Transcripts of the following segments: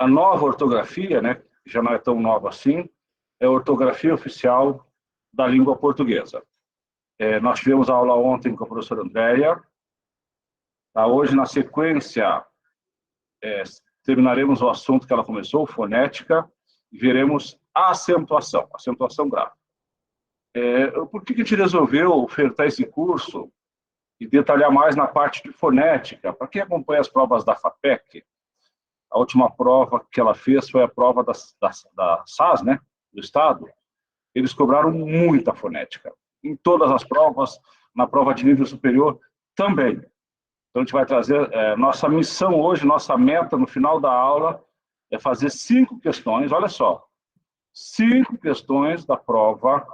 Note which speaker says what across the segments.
Speaker 1: a nova ortografia, né, que já não é tão nova assim, é a ortografia oficial da língua portuguesa. Nós tivemos a aula ontem com a professora Andréia. Hoje, na sequência, terminaremos o assunto que ela começou, fonética, e veremos a acentuação grave. Por que a gente resolveu ofertar esse curso e detalhar mais na parte de fonética? Para quem acompanha as provas da FAPEC, a última prova que ela fez foi a prova da SAS, né, do Estado. Eles cobraram muita fonética. Em todas as provas, na prova de nível superior também. Então, a gente vai trazer, nossa missão hoje, nossa meta no final da aula é fazer 5 questões, olha só, 5 questões da prova,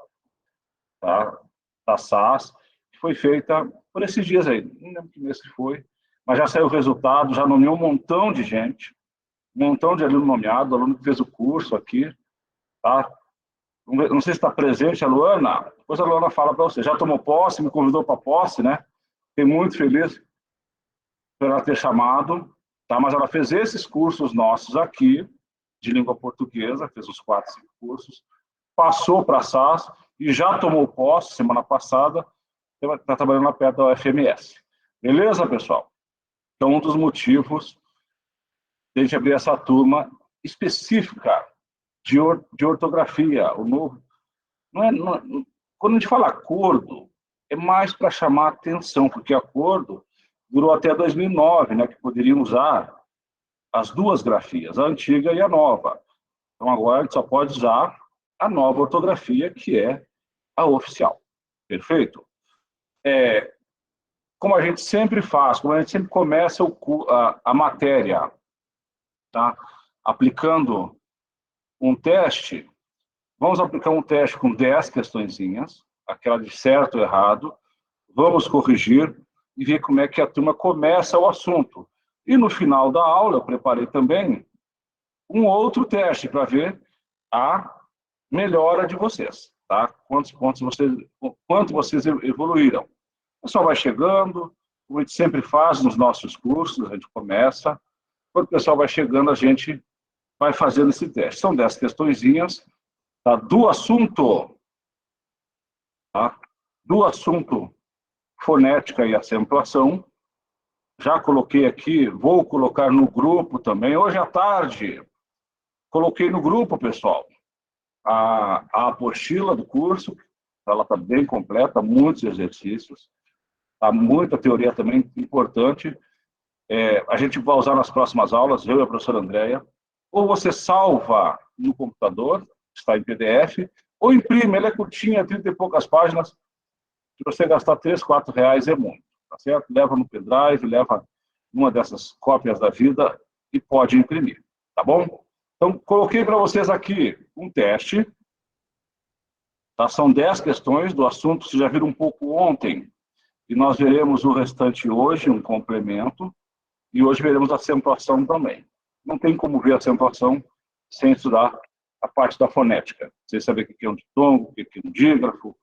Speaker 1: tá, da SAS, que foi feita por esses dias aí, não lembro que mês que foi, mas já saiu o resultado, já nomeou um montão de gente, um montão de aluno nomeado, aluno que fez o curso aqui, tá? Não sei se está presente a Luana, depois a Luana fala para você, já tomou posse, me convidou para posse, né? Fiquei muito feliz por ela ter chamado, tá? Mas ela fez esses cursos nossos aqui, de língua portuguesa, fez uns 4, 5 cursos, passou para a SAS e já tomou posse semana passada, está trabalhando lá perto da UFMS. Beleza, pessoal? Então, um dos motivos de a gente abrir essa turma específica de ortografia, o novo... quando a gente fala acordo, é mais para chamar atenção, porque acordo durou até 2009, né, que poderiam usar as duas grafias, a antiga e a nova. Então, agora a gente só pode usar a nova ortografia, que é a oficial. Perfeito? Como a gente sempre faz, como a gente sempre começa a matéria, tá? Aplicando um teste, vamos aplicar um teste com 10 questõezinhas, aquela de certo ou errado, vamos corrigir e ver como é que a turma começa o assunto. E no final da aula, eu preparei também um outro teste para ver a melhora de vocês, tá? Quanto vocês evoluíram. O pessoal vai chegando, como a gente sempre faz nos nossos cursos, a gente começa, quando o pessoal vai chegando, a gente vai fazendo esse teste. São 10 questõezinhas, tá? Do assunto, tá? Do assunto fonética e acentuação. Já coloquei aqui, vou colocar no grupo também. Hoje à tarde, coloquei no grupo, pessoal, a apostila do curso. Ela está bem completa, muitos exercícios. Tá, muita teoria também importante. A gente vai usar nas próximas aulas, eu e a professora Andréia. Ou você salva no computador, está em PDF, ou imprime, ela é curtinha, 30 e poucas páginas. Se você gastar R$3, R$4 é muito, tá certo? Leva no pendrive, leva uma dessas cópias da vida e pode imprimir, tá bom? Então, coloquei para vocês aqui um teste, tá? São 10 questões do assunto, vocês já viram um pouco ontem, e nós veremos o restante hoje, um complemento, e hoje veremos a acentuação também. Não tem como ver a acentuação sem estudar a parte da fonética. Vocês sabem o que é um ditongo, o que é um dígrafo,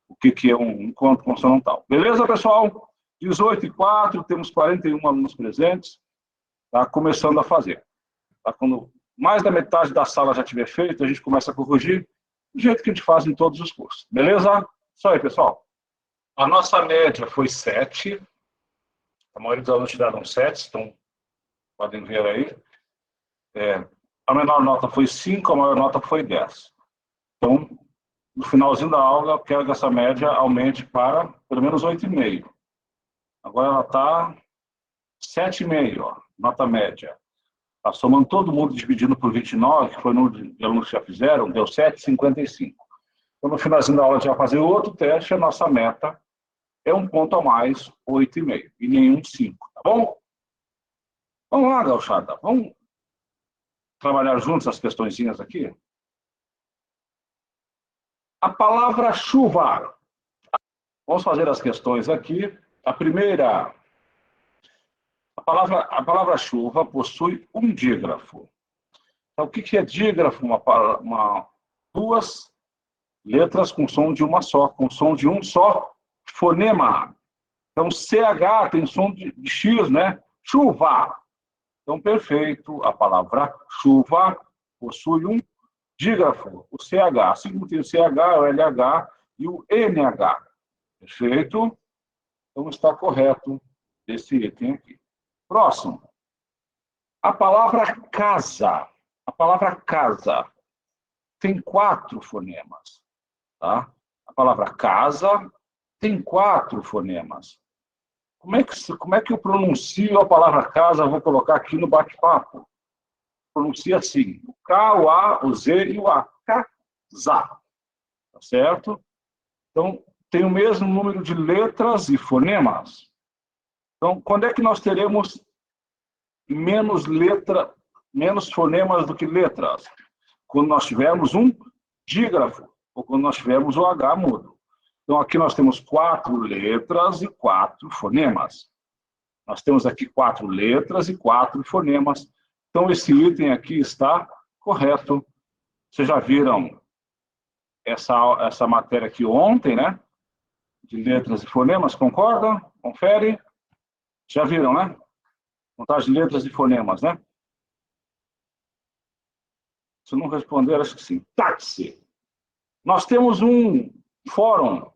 Speaker 1: o que é um encontro consonantal. Beleza, pessoal? 18h04, temos 41 alunos presentes, tá? Começando a fazer. Tá? Quando mais da metade da sala já tiver feito, a gente começa a corrigir do jeito que a gente faz em todos os cursos. Beleza? Isso aí, pessoal. A nossa média foi 7. A maioria dos alunos tiraram 7, então podem ver aí. A menor nota foi 5, a maior nota foi 10. Então, no finalzinho da aula, eu quero que essa média aumente para pelo menos 8,5. Agora ela está 7,5, ó, nota média. Tá, somando todo mundo, dividindo por 29, que foi o número de alunos que já fizeram, deu 7,55. Então, no finalzinho da aula, a gente vai fazer outro teste, a nossa meta é um ponto a mais, 8,5, e nenhum 5, tá bom? Vamos lá, gauchada, vamos trabalhar juntos as questõezinhas aqui? A palavra chuva. Vamos fazer as questões aqui. A primeira, a palavra chuva possui um dígrafo. Então, o que é dígrafo? Duas letras com som de uma só, com som de um só fonema. Então, CH tem som de X, né? Chuva. Então, perfeito, a palavra chuva possui um dígrafo, o CH. Assim como tem o CH, o LH e o NH. Perfeito? Então, está correto esse item aqui. Próximo. A palavra casa. A palavra casa tem 4 fonemas. Tá? A palavra casa tem 4 fonemas. Como é que eu pronuncio a palavra casa? Eu vou colocar aqui no bate-papo. Pronuncia assim: o K, o A, o Z e o A. Casa. Tá certo? Então, tem o mesmo número de letras e fonemas. Então, quando é que nós teremos menos fonemas do que letras? Quando nós tivermos um dígrafo, ou quando nós tivermos o H mudo. Então, aqui nós temos 4 letras e 4 fonemas. Nós temos aqui 4 letras e 4 fonemas. Então, esse item aqui está correto. Vocês já viram essa matéria aqui ontem, né? De letras e fonemas, concorda? Confere? Já viram, né? Contagem de letras e fonemas, né? Se não responder, acho que sim. Táxi. Nós temos um fórum,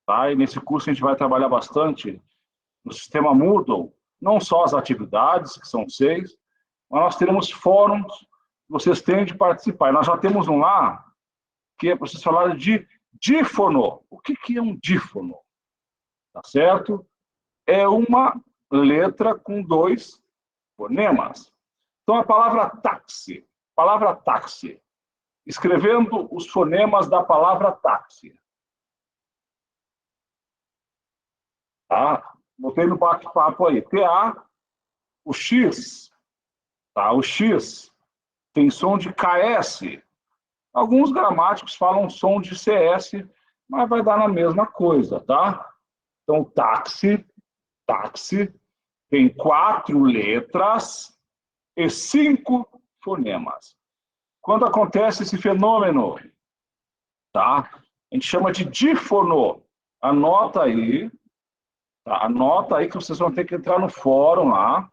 Speaker 1: tá? E nesse curso a gente vai trabalhar bastante no sistema Moodle, não só as atividades, que são 6, mas nós teremos fóruns que vocês têm de participar. E nós já temos um lá, que é para vocês falarem de dífono. O que é um dífono? Tá certo? É uma letra com 2 fonemas. Então, a palavra táxi, escrevendo os fonemas da palavra táxi. Tá? Botei no bate-papo aí. TA, o X, tá? O X tem som de KS. Alguns gramáticos falam som de CS, mas vai dar na mesma coisa, tá? Então, táxi, tem 4 letras e 5 fonemas. Quando acontece esse fenômeno, tá? A gente chama de dífono. Anota aí, tá? Anota aí que vocês vão ter que entrar no fórum lá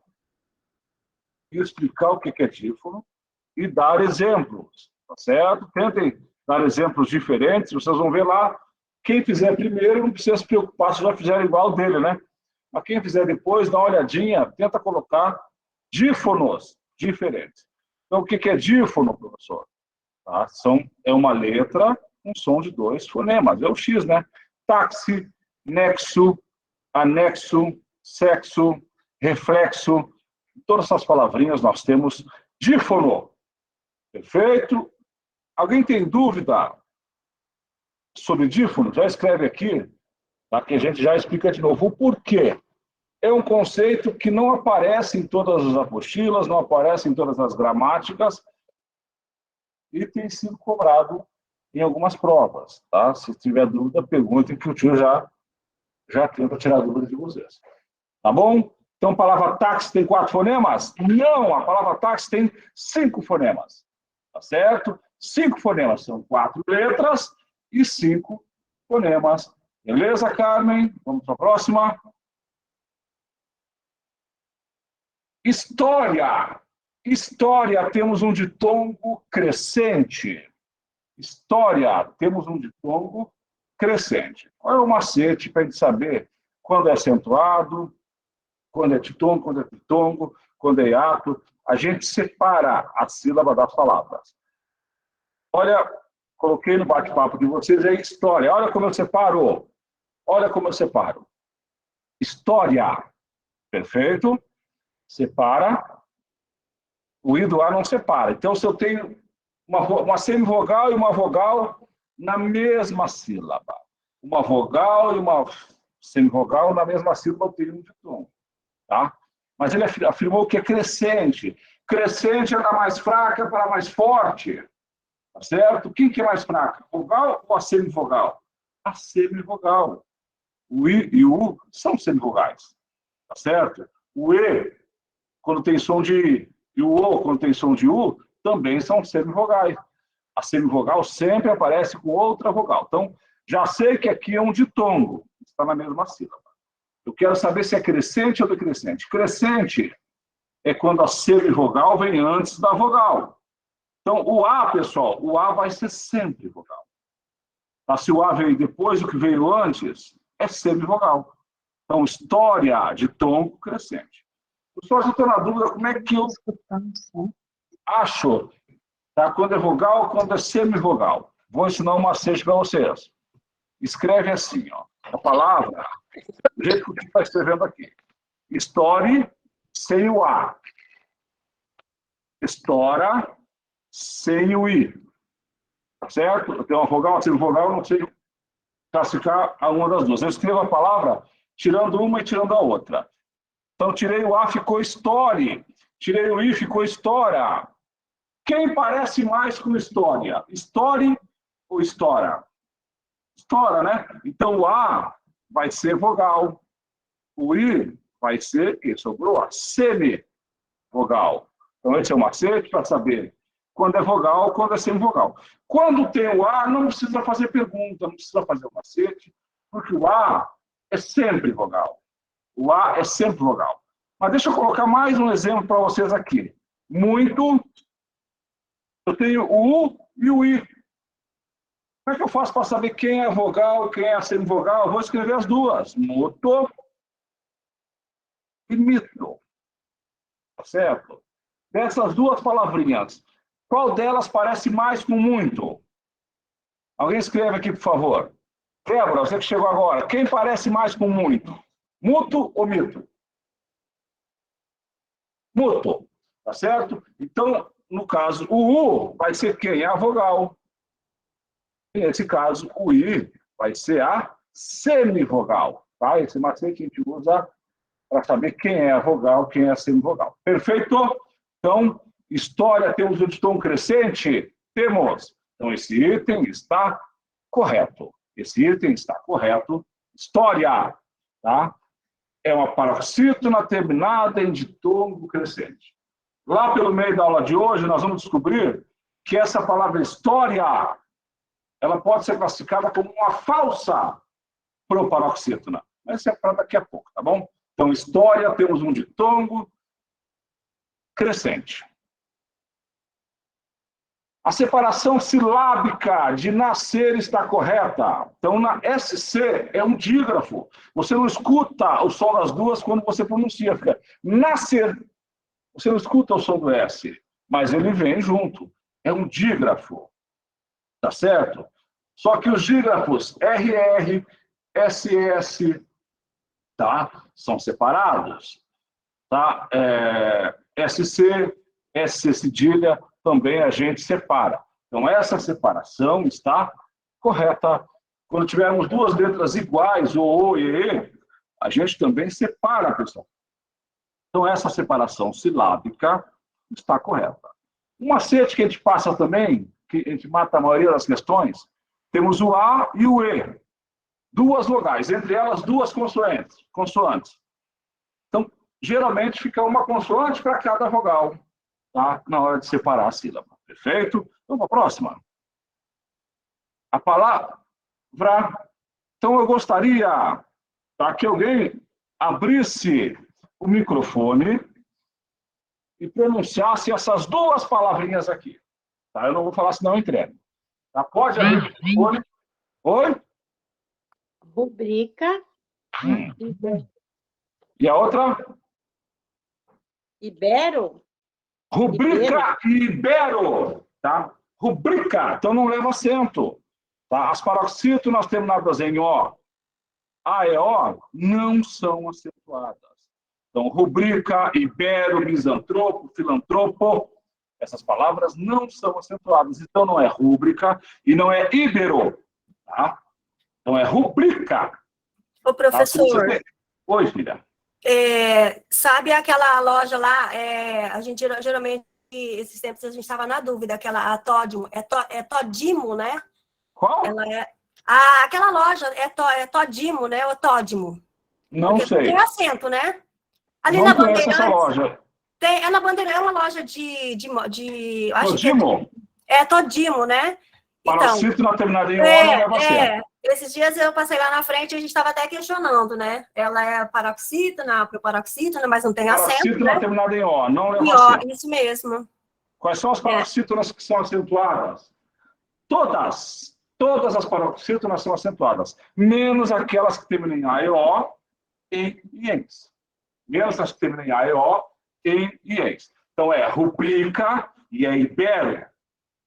Speaker 1: e explicar o que é dífono e dar exemplos, tá certo? Tentem dar exemplos diferentes, vocês vão ver lá. Quem fizer primeiro não precisa se preocupar se já fizeram igual dele, né? Mas quem fizer depois, dá uma olhadinha, tenta colocar dífonos diferentes. Então, o que é dífono, professor? Tá? É uma letra com som de 2 fonemas. É o X, né? Táxi, nexo, anexo, sexo, reflexo. Todas essas palavrinhas nós temos dífono. Perfeito? Alguém tem dúvida sobre dífono? Já escreve aqui, tá? Que a gente já explica de novo o porquê. É um conceito que não aparece em todas as apostilas, não aparece em todas as gramáticas e tem sido cobrado em algumas provas, tá? Se tiver dúvida, perguntem que o tio já tenta tirar a dúvida de vocês. Tá bom? Então, a palavra táxi tem 4 fonemas? Não, a palavra táxi tem 5 fonemas. Tá certo? 5 fonemas, são 4 letras e 5 fonemas. Beleza, Carmen? Vamos para a próxima. História. História, temos um ditongo crescente. História, temos um ditongo crescente. Qual é o macete para a gente saber quando é acentuado, quando é ditongo, quando é tritongo, quando é hiato? A gente separa a sílaba das palavras. Olha, coloquei no bate-papo de vocês aí história. Olha como eu separo. Olha como eu separo. História. Perfeito? Separa. O I do A não separa. Então, se eu tenho uma semivogal e uma vogal na mesma sílaba, uma vogal e uma semivogal na mesma sílaba, eu tenho um ditongo. Tá? Mas ele afirmou que é crescente. Crescente é da mais fraca para a mais forte. Tá certo? Quem que é mais fraca? Vogal ou a semivogal? A semivogal. O I e o U são semivogais. Tá certo? O E, quando tem som de I, e o O, quando tem som de U, também são semivogais. A semivogal sempre aparece com outra vogal. Então, já sei que aqui é um ditongo. Está na mesma sílaba. Eu quero saber se é crescente ou decrescente. Crescente é quando a semivogal vem antes da vogal. Então, o A, pessoal, o A vai ser sempre vogal. Tá? Se o A veio depois do que veio antes, é semivogal. Então, história de tom crescente. Pessoal, já estou na dúvida como é que eu acho, tá? Quando é vogal, quando é semivogal. Vou ensinar um macete para vocês. Escreve assim, ó, a palavra, do jeito que está escrevendo aqui. Story sem o A. Estoura sem o I. Certo? Eu tenho uma vogal, uma semivogal, eu não sei classificar a uma das duas. Eu escrevo a palavra tirando uma e tirando a outra. Então, tirei o A, ficou story. Tirei o I, ficou história. Quem parece mais com história? Story ou história? História, né? Então, o A vai ser vogal. O I vai ser, que sobrou, a semi-vogal. Então, esse é o macete para saber quando é vogal, quando é semivogal. Quando tem o A, não precisa fazer pergunta, não precisa fazer o macete, porque o A é sempre vogal. O A é sempre vogal. Mas deixa eu colocar mais um exemplo para vocês aqui. Muito. Eu tenho o U e o I. Como é que eu faço para saber quem é vogal e quem é semivogal? Eu vou escrever as duas. Muto e mito. Tá certo? Dessas duas palavrinhas, qual delas parece mais com muito? Alguém escreve aqui, por favor. Débora, você que chegou agora. Quem parece mais com muito? Muto ou mito? Muto. Tá certo? Então, no caso, o U vai ser quem? A vogal. Nesse caso, o I vai ser a semivogal. Tá? Esse macete a gente usa para saber quem é a vogal, quem é a semivogal. Perfeito? Então, história, temos o de tom crescente? Temos. Então, esse item está correto. Esse item está correto. História, tá? É uma paroxítona terminada em ditongo crescente. Lá pelo meio da aula de hoje, nós vamos descobrir que essa palavra história, ela pode ser classificada como uma falsa proparoxítona. Mas isso é para daqui a pouco, tá bom? Então, história, temos um ditongo crescente. A separação silábica de nascer está correta. Então, na SC é um dígrafo. Você não escuta o som das duas quando você pronuncia. Fica nascer. Você não escuta o som do S, mas ele vem junto. É um dígrafo. Tá certo? Só que os dígrafos RR, SS, tá? São separados. Tá? SC, SC cedilha, também a gente separa. Então, essa separação está correta. Quando tivermos duas letras iguais, o e E, a gente também separa, pessoal. Então, essa separação silábica está correta. Um macete que a gente passa também, que a gente mata a maioria das questões, temos o A e o E. Duas vogais, entre elas duas consoantes. Então, geralmente fica uma consoante para cada vogal, tá? Na hora de separar a sílaba. Perfeito? Vamos para a próxima. A palavra. Então, eu gostaria, tá, que alguém abrisse o microfone e pronunciasse essas duas palavrinhas aqui. Tá? Eu não vou falar, senão eu entrego. Tá? Pode abrir o microfone. Oi?
Speaker 2: Rubrica.
Speaker 1: E a outra?
Speaker 2: Ibero.
Speaker 1: Rubrica e Ibero. Tá? Rubrica, então não leva acento. Tá? As paroxítonas terminadas em O, A e O, não são acentuadas. Então, rubrica, ibero, misantropo, filantropo, essas palavras não são acentuadas. Então, não é rúbrica e não é ibero. Tá? Então, é rubrica.
Speaker 3: Ô, professor.
Speaker 1: Tá? Oi, filha.
Speaker 3: Sabe aquela loja lá, a gente geralmente, esses tempos a gente estava na dúvida, aquela a Todimo, é Todimo, né?
Speaker 1: Qual?
Speaker 3: Ela aquela loja é Todimo, né? Ou Todimo?
Speaker 1: Não
Speaker 3: porque
Speaker 1: sei.
Speaker 3: Tem acento, né? Ali
Speaker 1: não
Speaker 3: na
Speaker 1: conheço essa loja.
Speaker 3: É na Bandeirantes, é uma loja de acho
Speaker 1: Todimo?
Speaker 3: Que é Todimo, né?
Speaker 1: Paroxítona terminada em O não leva acento.
Speaker 3: Esses dias eu passei lá na frente e a gente estava até questionando, né? Ela é paroxítona, proparoxítona, mas não tem acento,
Speaker 1: Paroxítona
Speaker 3: né?
Speaker 1: terminada em O, não
Speaker 3: E
Speaker 1: leva
Speaker 3: ó,
Speaker 1: acento.
Speaker 3: isso mesmo.
Speaker 1: Quais são as paroxítonas que são acentuadas? Todas. Todas as paroxítonas são acentuadas, menos aquelas que terminam em A e O e IENS. Menos as que terminam em A e O e IENS. Então, é rubrica e é ibero,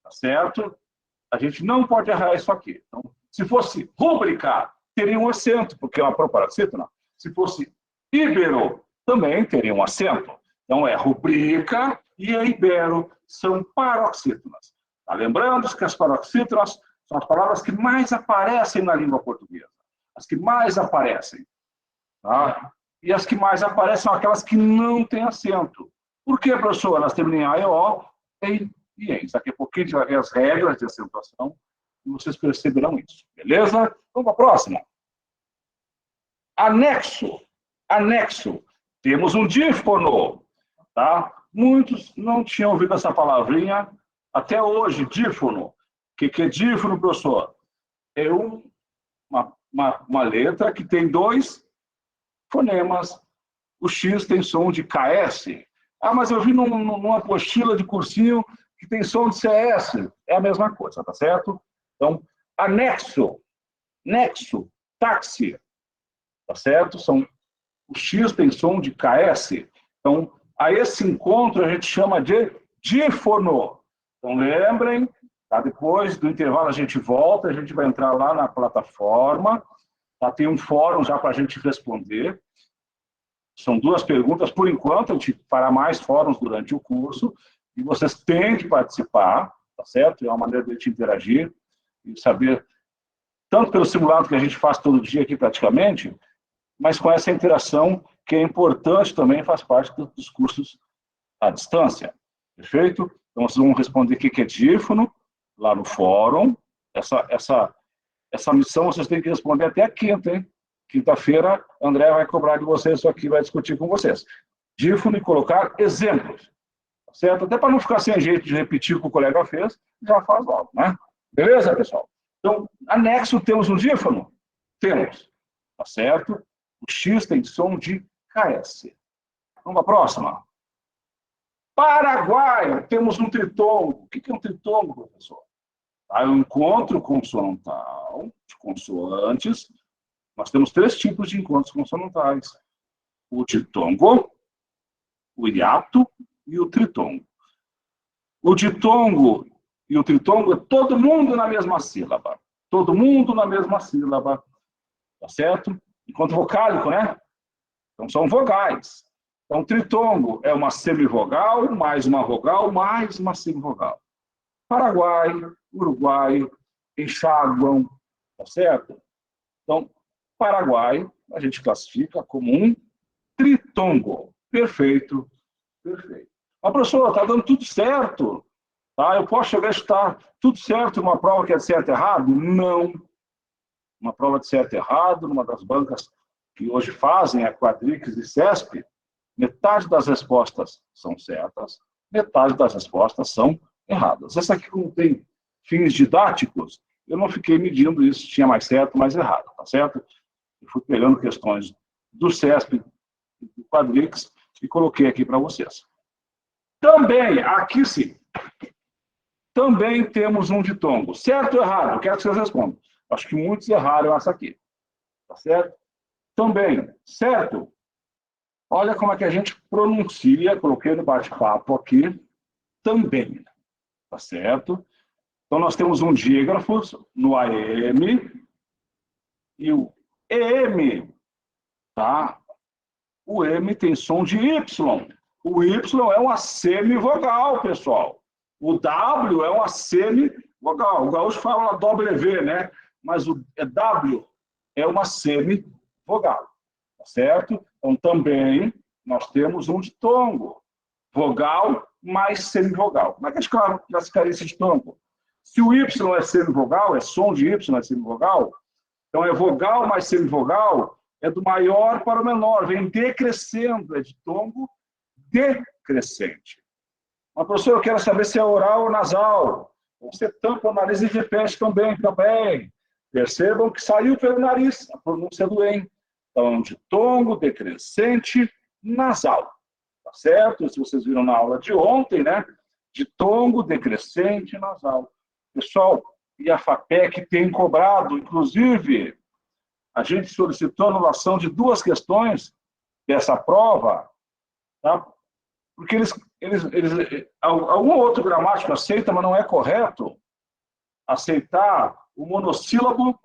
Speaker 1: tá certo? A gente não pode errar isso aqui. Então, se fosse rúbrica, teria um acento, porque é uma proparoxítona. Se fosse ibero, também teria um acento. Então, é rubrica e é ibero, são paroxítonas. Tá? Lembrando que as paroxítonas são as palavras que mais aparecem na língua portuguesa. As que mais aparecem. Tá? E as que mais aparecem são aquelas que não têm acento. Por que, professor? Elas terminam em A e O e ENS. Daqui a pouquinho a gente vai ver as regras de acentuação e vocês perceberão isso. Beleza? Vamos para a próxima. Anexo. Anexo. Temos um dífono. Tá? Muitos não tinham ouvido essa palavrinha até hoje, dífono. O que é dífono, professor? É uma letra que tem dois fonemas. O X tem som de KS. Ah, mas eu vi numa apostila de cursinho que tem som de CS. É a mesma coisa, tá certo? Então, anexo, nexo, táxi, tá certo? O X tem som de KS. Então, a esse encontro a gente chama de dífono. Então, lembrem, tá? Depois do intervalo a gente volta, a gente vai entrar lá na plataforma, tá? Tem um fórum já para a gente responder. São 2 perguntas, por enquanto, a gente fará mais fóruns durante o curso, e vocês têm que participar, tá certo? É uma maneira de a gente interagir e saber, tanto pelo simulado que a gente faz todo dia aqui praticamente, mas com essa interação que é importante também, faz parte dos cursos à distância. Perfeito? Então, vocês vão responder o que é dífono, lá no fórum. Essa missão vocês têm que responder até a quinta, hein? Quinta-feira, André vai cobrar de vocês isso aqui, vai discutir com vocês. Dífono e colocar exemplos. Certo? Até para não ficar sem jeito de repetir o que o colega fez, já faz logo, né? Beleza, pessoal? Então, anexo, temos um dífono? Temos. Tá certo? O X tem som de KS. Vamos para a próxima. Paraguai, temos um tritongo. O que é um tritongo, professor? É um encontro consonantal de consoantes. Nós temos 3 tipos de encontros consonantais. O ditongo, o hiato e o tritongo. O ditongo e o tritongo é todo mundo na mesma sílaba. Todo mundo na mesma sílaba. Tá certo? Encontro vocálico, né? Então, são vogais. Então, tritongo é uma semivogal, mais uma vogal, mais uma semivogal. Paraguai, Uruguai, enxaguam, tá certo? Então, Paraguai, a gente classifica como um tritongo. Perfeito, perfeito. Mas, professor, está dando tudo certo. Tá? Eu posso chegar a estar tudo certo numa prova que é de certo e errado? Não. Uma prova de certo e errado, numa das bancas que hoje fazem, a Quadrix e CESP, metade das respostas são certas, metade das respostas são erradas. Essa aqui, como tem fins didáticos, eu não fiquei medindo isso, tinha mais certo, mais errado, tá certo? Eu fui pegando questões do CESP e do Quadrix e coloquei aqui para vocês. Também, aqui sim, também temos um ditongo. Certo ou errado? Eu quero que vocês respondam. Acho que muitos erraram essa aqui. Tá certo? Também, certo? Olha como é que a gente pronuncia, coloquei no bate-papo aqui, também. Tá certo? Então, nós temos um dígrafo no AM e o EM, tá? O M tem som de Y. O Y é uma semivogal, pessoal. O W é uma semivogal. O gaúcho fala W, né? Mas o W é uma semivogal. Tá certo? Então, também nós temos um ditongo. Vogal mais semivogal. Como é que a gente classificaria esse ditongo? Se o Y é semivogal, é som de Y, é semivogal, então é vogal mais semivogal, é do maior para o menor, vem decrescendo, é ditongo decrescente. Mas, professor, eu quero saber se é oral ou nasal. Você tampa o nariz e repete também. Percebam que saiu pelo nariz, a pronúncia do EN. Então, ditongo decrescente nasal. Tá certo? Se vocês viram na aula de ontem, né? Ditongo decrescente nasal. Pessoal, e a FAPEC tem cobrado, inclusive, a gente solicitou a anulação de 2 questões dessa prova, tá? Porque algum outro gramático aceita, mas não é correto aceitar o monossílabo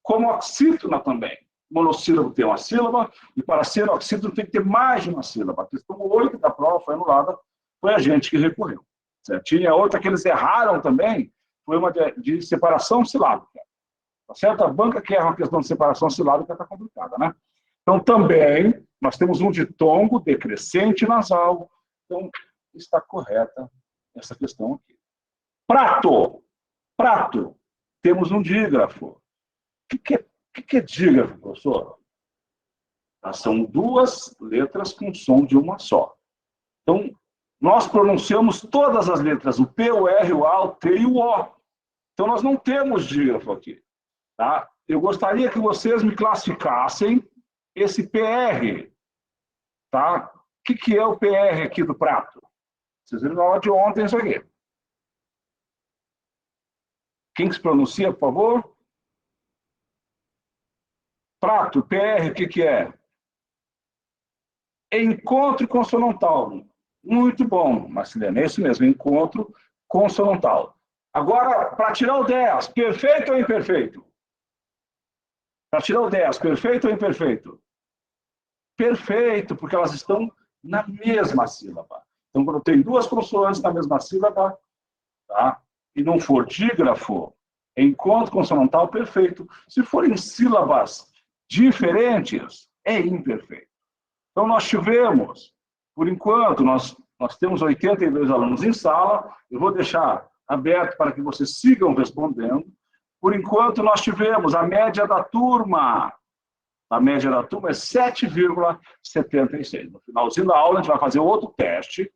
Speaker 1: como oxítona também. O monossílabo tem uma sílaba, e para ser oxítona tem que ter mais de uma sílaba. A questão 8 da prova foi anulada, foi a gente que recorreu. Certinho? A outra que eles erraram também foi uma de separação silábica. Tá certo? A banca que erra uma questão de separação silábica está complicada, né? Então, também, nós temos um ditongo decrescente nasal. Então, está correta essa questão aqui. Prato. Prato. Temos um dígrafo. O que é dígrafo, professor? São 2 letras com som de uma só. Então, nós pronunciamos todas as letras, o P, o R, o A, o T e o O. Então, nós não temos dígrafo aqui. Tá? Eu gostaria que vocês me classificassem esse PR. Tá? O que é o PR aqui do prato? Vocês viram na aula de ontem isso aqui. Quem que se pronuncia, por favor? Prato, PR, o que é? Encontro consonantal. Muito bom, Marcilene, é isso mesmo, encontro consonantal. Agora, para tirar o 10, perfeito ou imperfeito? Para tirar o 10, perfeito ou imperfeito? Perfeito, porque elas estão na mesma sílaba. Então, quando tem 2 consoantes na mesma sílaba, tá? E não for dígrafo, encontro consonantal, perfeito. Se forem sílabas diferentes, é imperfeito. Então, nós tivemos, por enquanto, nós temos 82 alunos em sala, eu vou deixar aberto para que vocês sigam respondendo. Por enquanto, nós tivemos a média da turma. A média da turma é 7,76. No finalzinho da aula, a gente vai fazer outro teste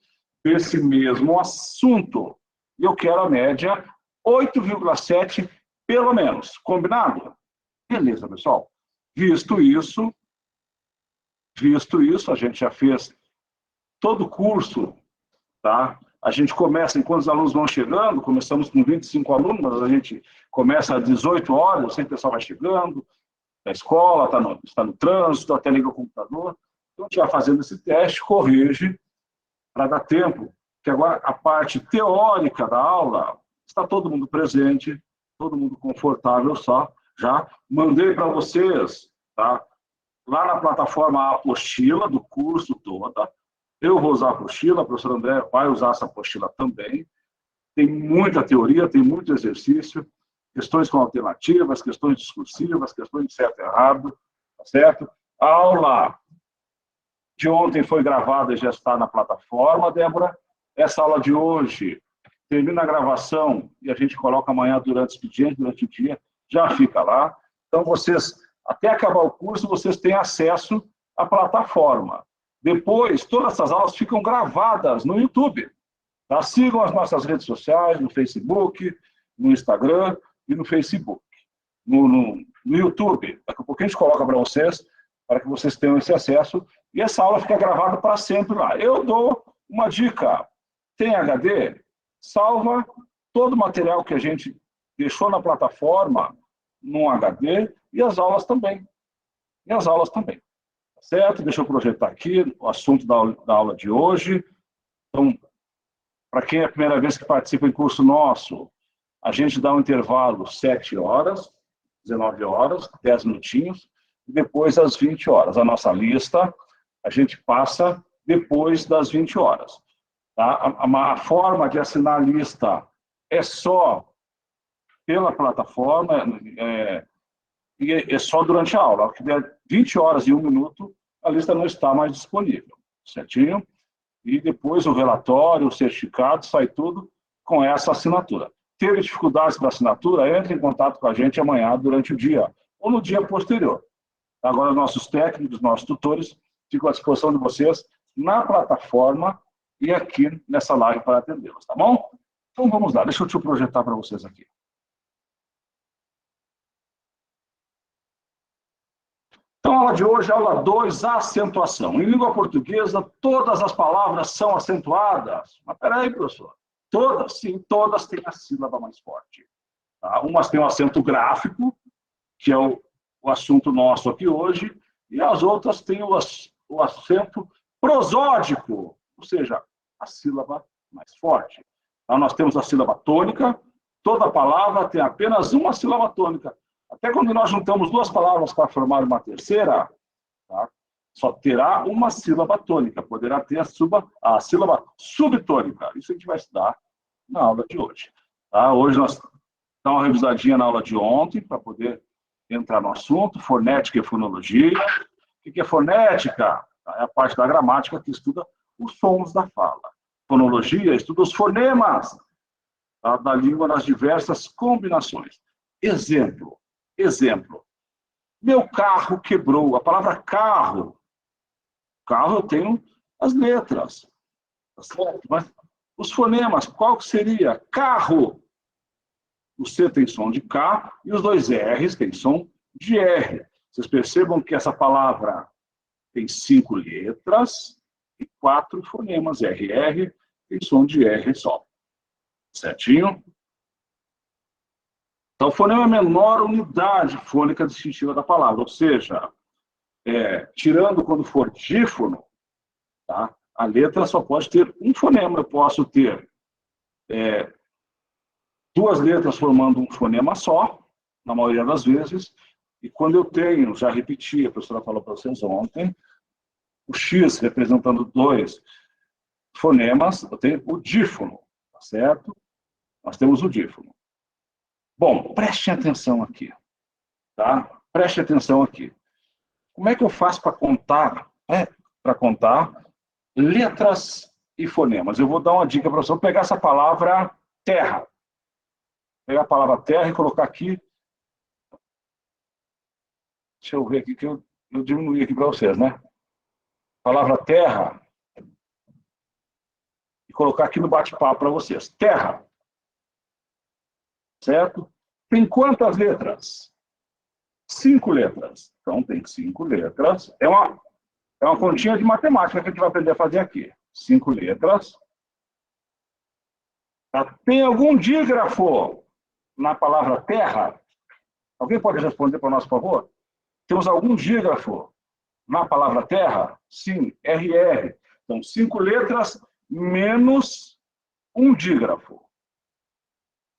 Speaker 1: desse mesmo assunto. E eu quero a média 8,7 pelo menos. Combinado? Beleza, pessoal. Visto isso, a gente já fez todo o curso, tá? A gente começa, enquanto os alunos vão chegando, começamos com 25 alunos, mas a gente começa às 18 horas, sempre o pessoal vai chegando, da escola, está no trânsito, até liga o computador. Então, a gente vai fazendo esse teste, corrige, para dar tempo, que agora a parte teórica da aula, está todo mundo presente, todo mundo confortável só, já mandei para vocês, tá? Lá na plataforma a apostila do curso toda. Eu vou usar a apostila, a professora André vai usar essa apostila também. Tem muita teoria, tem muito exercício, questões com alternativas, questões discursivas, questões de certo e errado, tá certo? A aula de ontem foi gravada e já está na plataforma, Débora. Essa aula de hoje termina a gravação e a gente coloca amanhã durante o expediente, durante o dia, já fica lá. Então, vocês, até acabar o curso, vocês têm acesso à plataforma. Depois, todas essas aulas ficam gravadas no YouTube. Tá? Sigam as nossas redes sociais, no Facebook, no Instagram e no Facebook. No YouTube, daqui a pouco a gente coloca para vocês, para que vocês tenham esse acesso, e essa aula fica gravada para sempre lá. Eu dou uma dica. Tem HD? Salva todo o material que a gente deixou na plataforma num HD, e as aulas também. Certo? Deixa eu projetar aqui o assunto da aula de hoje. Então, para quem é a primeira vez que participa em curso nosso, a gente dá um intervalo 7 horas, 19 horas, 10 minutinhos, e depois às 20 horas. A nossa lista, a gente passa depois das 20 horas. Tá? A forma de assinar a lista é só pela plataforma, e é só durante a aula. Se der 20 horas e 1 minuto, a lista não está mais disponível, certinho? E depois o relatório, o certificado, sai tudo com essa assinatura. Teve dificuldades para assinatura? Entre em contato com a gente amanhã durante o dia, ou no dia posterior. Agora, nossos técnicos, nossos tutores, ficam à disposição de vocês na plataforma e aqui nessa live para atendê-los, tá bom? Então vamos lá, deixa eu te projetar para vocês aqui. Então, a aula de hoje, aula 2, acentuação. Em língua portuguesa, todas as palavras são acentuadas. Mas peraí, professor. Todas, sim, todas têm a sílaba mais forte. Tá? Umas têm o acento gráfico, que é o assunto nosso aqui hoje, e as outras têm o acento prosódico, ou seja, a sílaba mais forte. Então, nós temos a sílaba tônica, toda palavra tem apenas uma sílaba tônica. Até quando nós juntamos duas palavras para formar uma terceira, tá? Só terá uma sílaba tônica, poderá ter a sílaba subtônica. Isso a gente vai estudar na aula de hoje. Tá? Hoje nós damos uma revisadinha na aula de ontem, para poder entrar no assunto, fonética e fonologia. O que é fonética? É a parte da gramática que estuda os sons da fala. Fonologia estuda os fonemas, tá, da língua nas diversas combinações. Exemplo. Meu carro quebrou. A palavra carro. Carro eu tenho as letras. Tá certo? Mas os fonemas, qual que seria? Carro. O C tem som de K e os dois R's têm som de R. Vocês percebam que essa palavra tem 5 letras e 4 fonemas. RR tem som de R só. Certinho? Então, o fonema é a menor unidade fônica distintiva da palavra, ou seja, tirando quando for dífono, tá? A letra só pode ter um fonema. Eu posso ter duas letras formando um fonema só, na maioria das vezes, e quando eu tenho, já repeti, a professora falou para vocês ontem, o X representando 2 fonemas, eu tenho o dífono, tá certo? Nós temos o dífono. Bom, preste atenção aqui, tá? Preste atenção aqui. Como é que eu faço para contar, letras e fonemas? Eu vou dar uma dica para você. Eu vou pegar essa palavra terra. Pegar a palavra terra e colocar aqui. Deixa eu ver aqui que eu diminuí aqui para vocês, né? Palavra terra. E colocar aqui no bate-papo para vocês. Terra. Certo? Tem quantas letras? 5 letras. Então, tem 5 letras. É uma continha de matemática que a gente vai aprender a fazer aqui. 5 letras. Tá? Tem algum dígrafo na palavra terra? Alguém pode responder para nós, por favor? Temos algum dígrafo na palavra terra? Sim, RR. Então, 5 letras menos um dígrafo.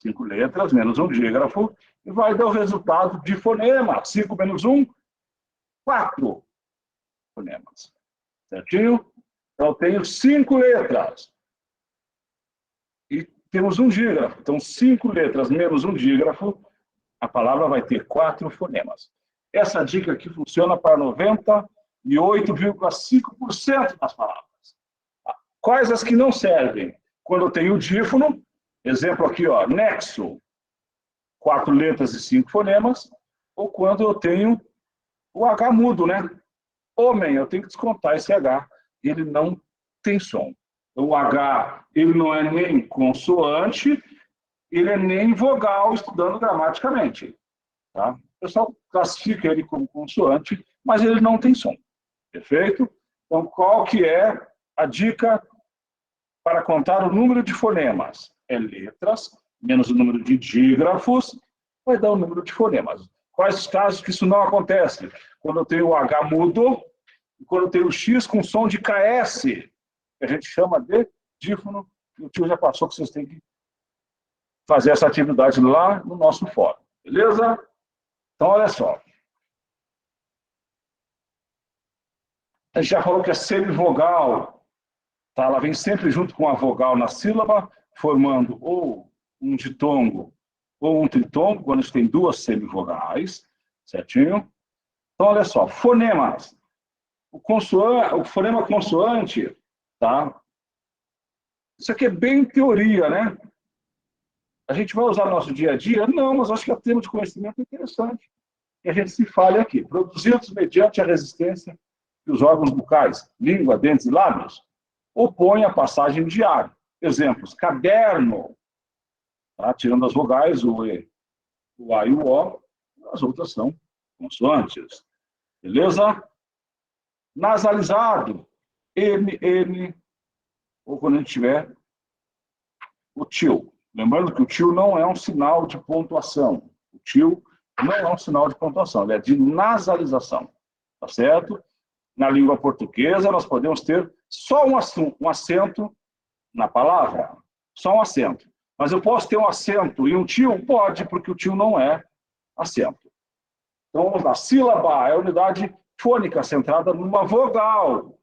Speaker 1: 5 letras menos um dígrafo, e vai dar o resultado de fonema. 5 menos 1, 4 fonemas. Certinho? Então, eu tenho 5 letras. E temos um dígrafo. Então, 5 letras menos um dígrafo, a palavra vai ter 4 fonemas. Essa dica aqui funciona para 98,5% das palavras. Quais as que não servem? Quando eu tenho o dífono, exemplo aqui, ó, nexo, 4 letras e 5 fonemas, ou quando eu tenho o H mudo, né? Homem, eu tenho que descontar esse H, ele não tem som. O H, ele não é nem consoante, ele é nem vogal, estudando gramaticamente. Tá? O pessoal classifica ele como consoante, mas ele não tem som. Perfeito? Então, qual que é a dica para contar o número de fonemas? É letras, menos o número de dígrafos, vai dar o número de fonemas. Quais os casos que isso não acontece? Quando eu tenho o H mudo, e quando eu tenho o X com som de KS, que a gente chama de dífono, e o tio já passou que vocês têm que fazer essa atividade lá no nosso fórum. Beleza? Então, olha só. A gente já falou que é semivogal, tá? Ela vem sempre junto com a vogal na sílaba, formando ou um ditongo ou um tritongo, quando a gente tem 2 semivogais, certinho? Então, olha só, fonemas. O fonema consoante, tá? Isso aqui é bem teoria, né? A gente vai usar no nosso dia a dia? Não, mas acho que é termo de conhecimento interessante. Que a gente se fale aqui. Produzidos mediante a resistência que os órgãos bucais, língua, dentes e lábios, opõem a passagem de ar. Exemplos, caderno, tá? Tirando as vogais, o E, o A e o O, as outras são consoantes. Beleza? Nasalizado, MN, ou quando a gente tiver o tio. Lembrando que o tio não é um sinal de pontuação. O tio não é um sinal de pontuação, ele é de nasalização. Tá certo? Na língua portuguesa, nós podemos ter só um acento na palavra. Só um acento. Mas eu posso ter um acento e um tio? Pode, porque o tio não é acento. Então, vamos lá. Sílaba é a unidade fônica centrada numa vogal.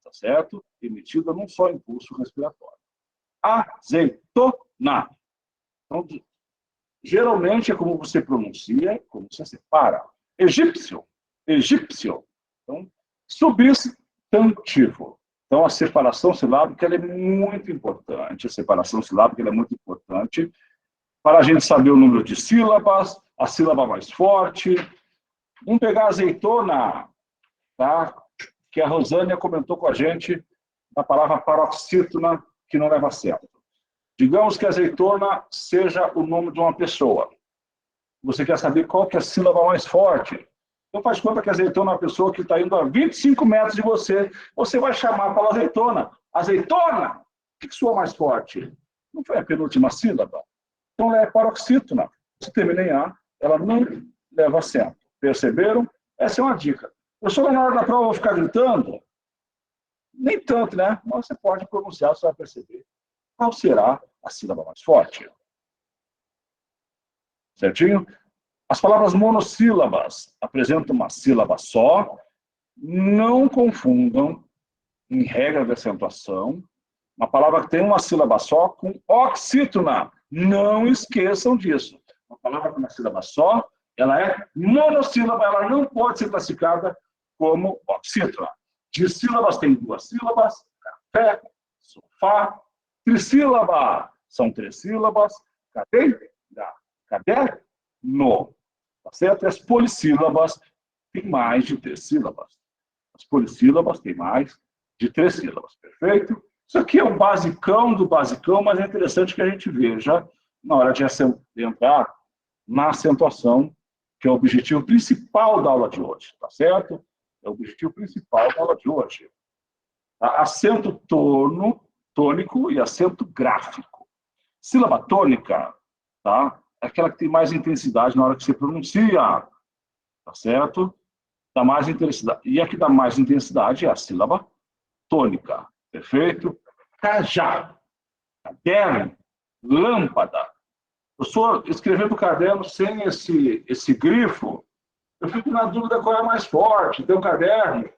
Speaker 1: Tá certo? Emitida num só impulso respiratório. Azeitona. Então, geralmente é como você pronuncia, como você separa. Egípcio. Egípcio. Então, substantivo. Então, a separação silábica ela é muito importante. A separação silábica ela é muito importante para a gente saber o número de sílabas, a sílaba mais forte. Vamos pegar azeitona, tá? Que a Rosânia comentou com a gente a palavra paroxítona, que não leva certo. Digamos que azeitona seja o nome de uma pessoa. Você quer saber qual que é a sílaba mais forte? Então faz conta que azeitona é uma pessoa que está indo a 25 metros de você. Você vai chamar para azeitona. Azeitona! O que soa mais forte? Não foi a penúltima sílaba? Então ela é paroxítona. Se termina em A, ela não leva acento. Perceberam? Essa é uma dica. Eu só na hora da prova vou ficar gritando? Nem tanto, né? Mas você pode pronunciar, você vai perceber qual será a sílaba mais forte. Certinho? As palavras monossílabas apresentam uma sílaba só. Não confundam, em regra de acentuação, uma palavra que tem uma sílaba só com oxítona. Não esqueçam disso. Uma palavra com uma sílaba só, ela é monossílaba, ela não pode ser classificada como oxítona. De sílabas tem 2 sílabas, café, sofá. Trissílaba, são 3 sílabas, cadeira, caderno. Tá certo? E as polissílabas têm mais de 3 sílabas. As polissílabas têm mais de 3 sílabas, perfeito? Isso aqui é o basicão do basicão, mas é interessante que a gente veja na hora de entrar na acentuação, que é o objetivo principal da aula de hoje, tá certo? É o objetivo principal da aula de hoje. Acento tônico e acento gráfico. Sílaba tônica, tá? É aquela que tem mais intensidade na hora que você pronuncia, tá certo? Dá mais intensidade. E a que dá mais intensidade é a sílaba tônica, perfeito? Cajá, caderno, lâmpada. Eu sou escrevendo o caderno sem esse grifo, eu fico na dúvida qual é mais forte. Tem um caderno.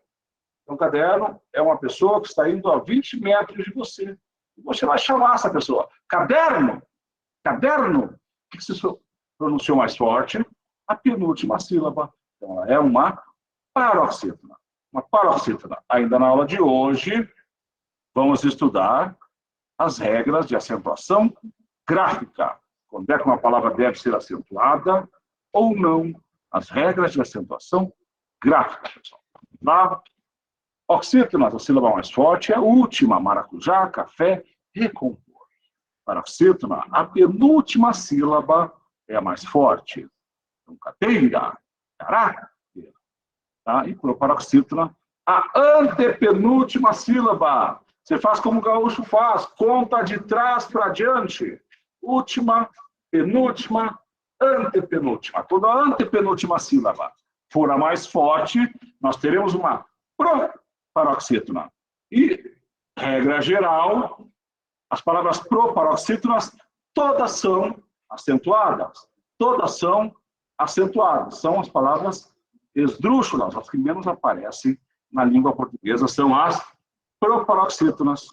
Speaker 1: Um caderno é uma pessoa que está indo a 20 metros de você. E você vai chamar essa pessoa. Caderno? Caderno? O que você pronunciou mais forte? A penúltima sílaba. Então, ela é uma paroxítona. Uma paroxítona. Ainda na aula de hoje, vamos estudar as regras de acentuação gráfica. Quando é que uma palavra deve ser acentuada ou não. As regras de acentuação gráfica, pessoal. Tá? Oxítonas, a sílaba mais forte é a última. Maracujá, café, recompor. Paroxítona, a penúltima sílaba é a mais forte. Então, cadeira, caraca. Tá? E para o paroxítona, a antepenúltima sílaba. Você faz como o gaúcho faz, conta de trás para diante. Última, penúltima, antepenúltima. Quando a antepenúltima sílaba for a mais forte, nós teremos uma proparoxítona. E, regra geral, as palavras proparoxítonas todas são acentuadas. Todas são acentuadas. São as palavras esdrúxulas, as que menos aparecem na língua portuguesa, são as proparoxítonas.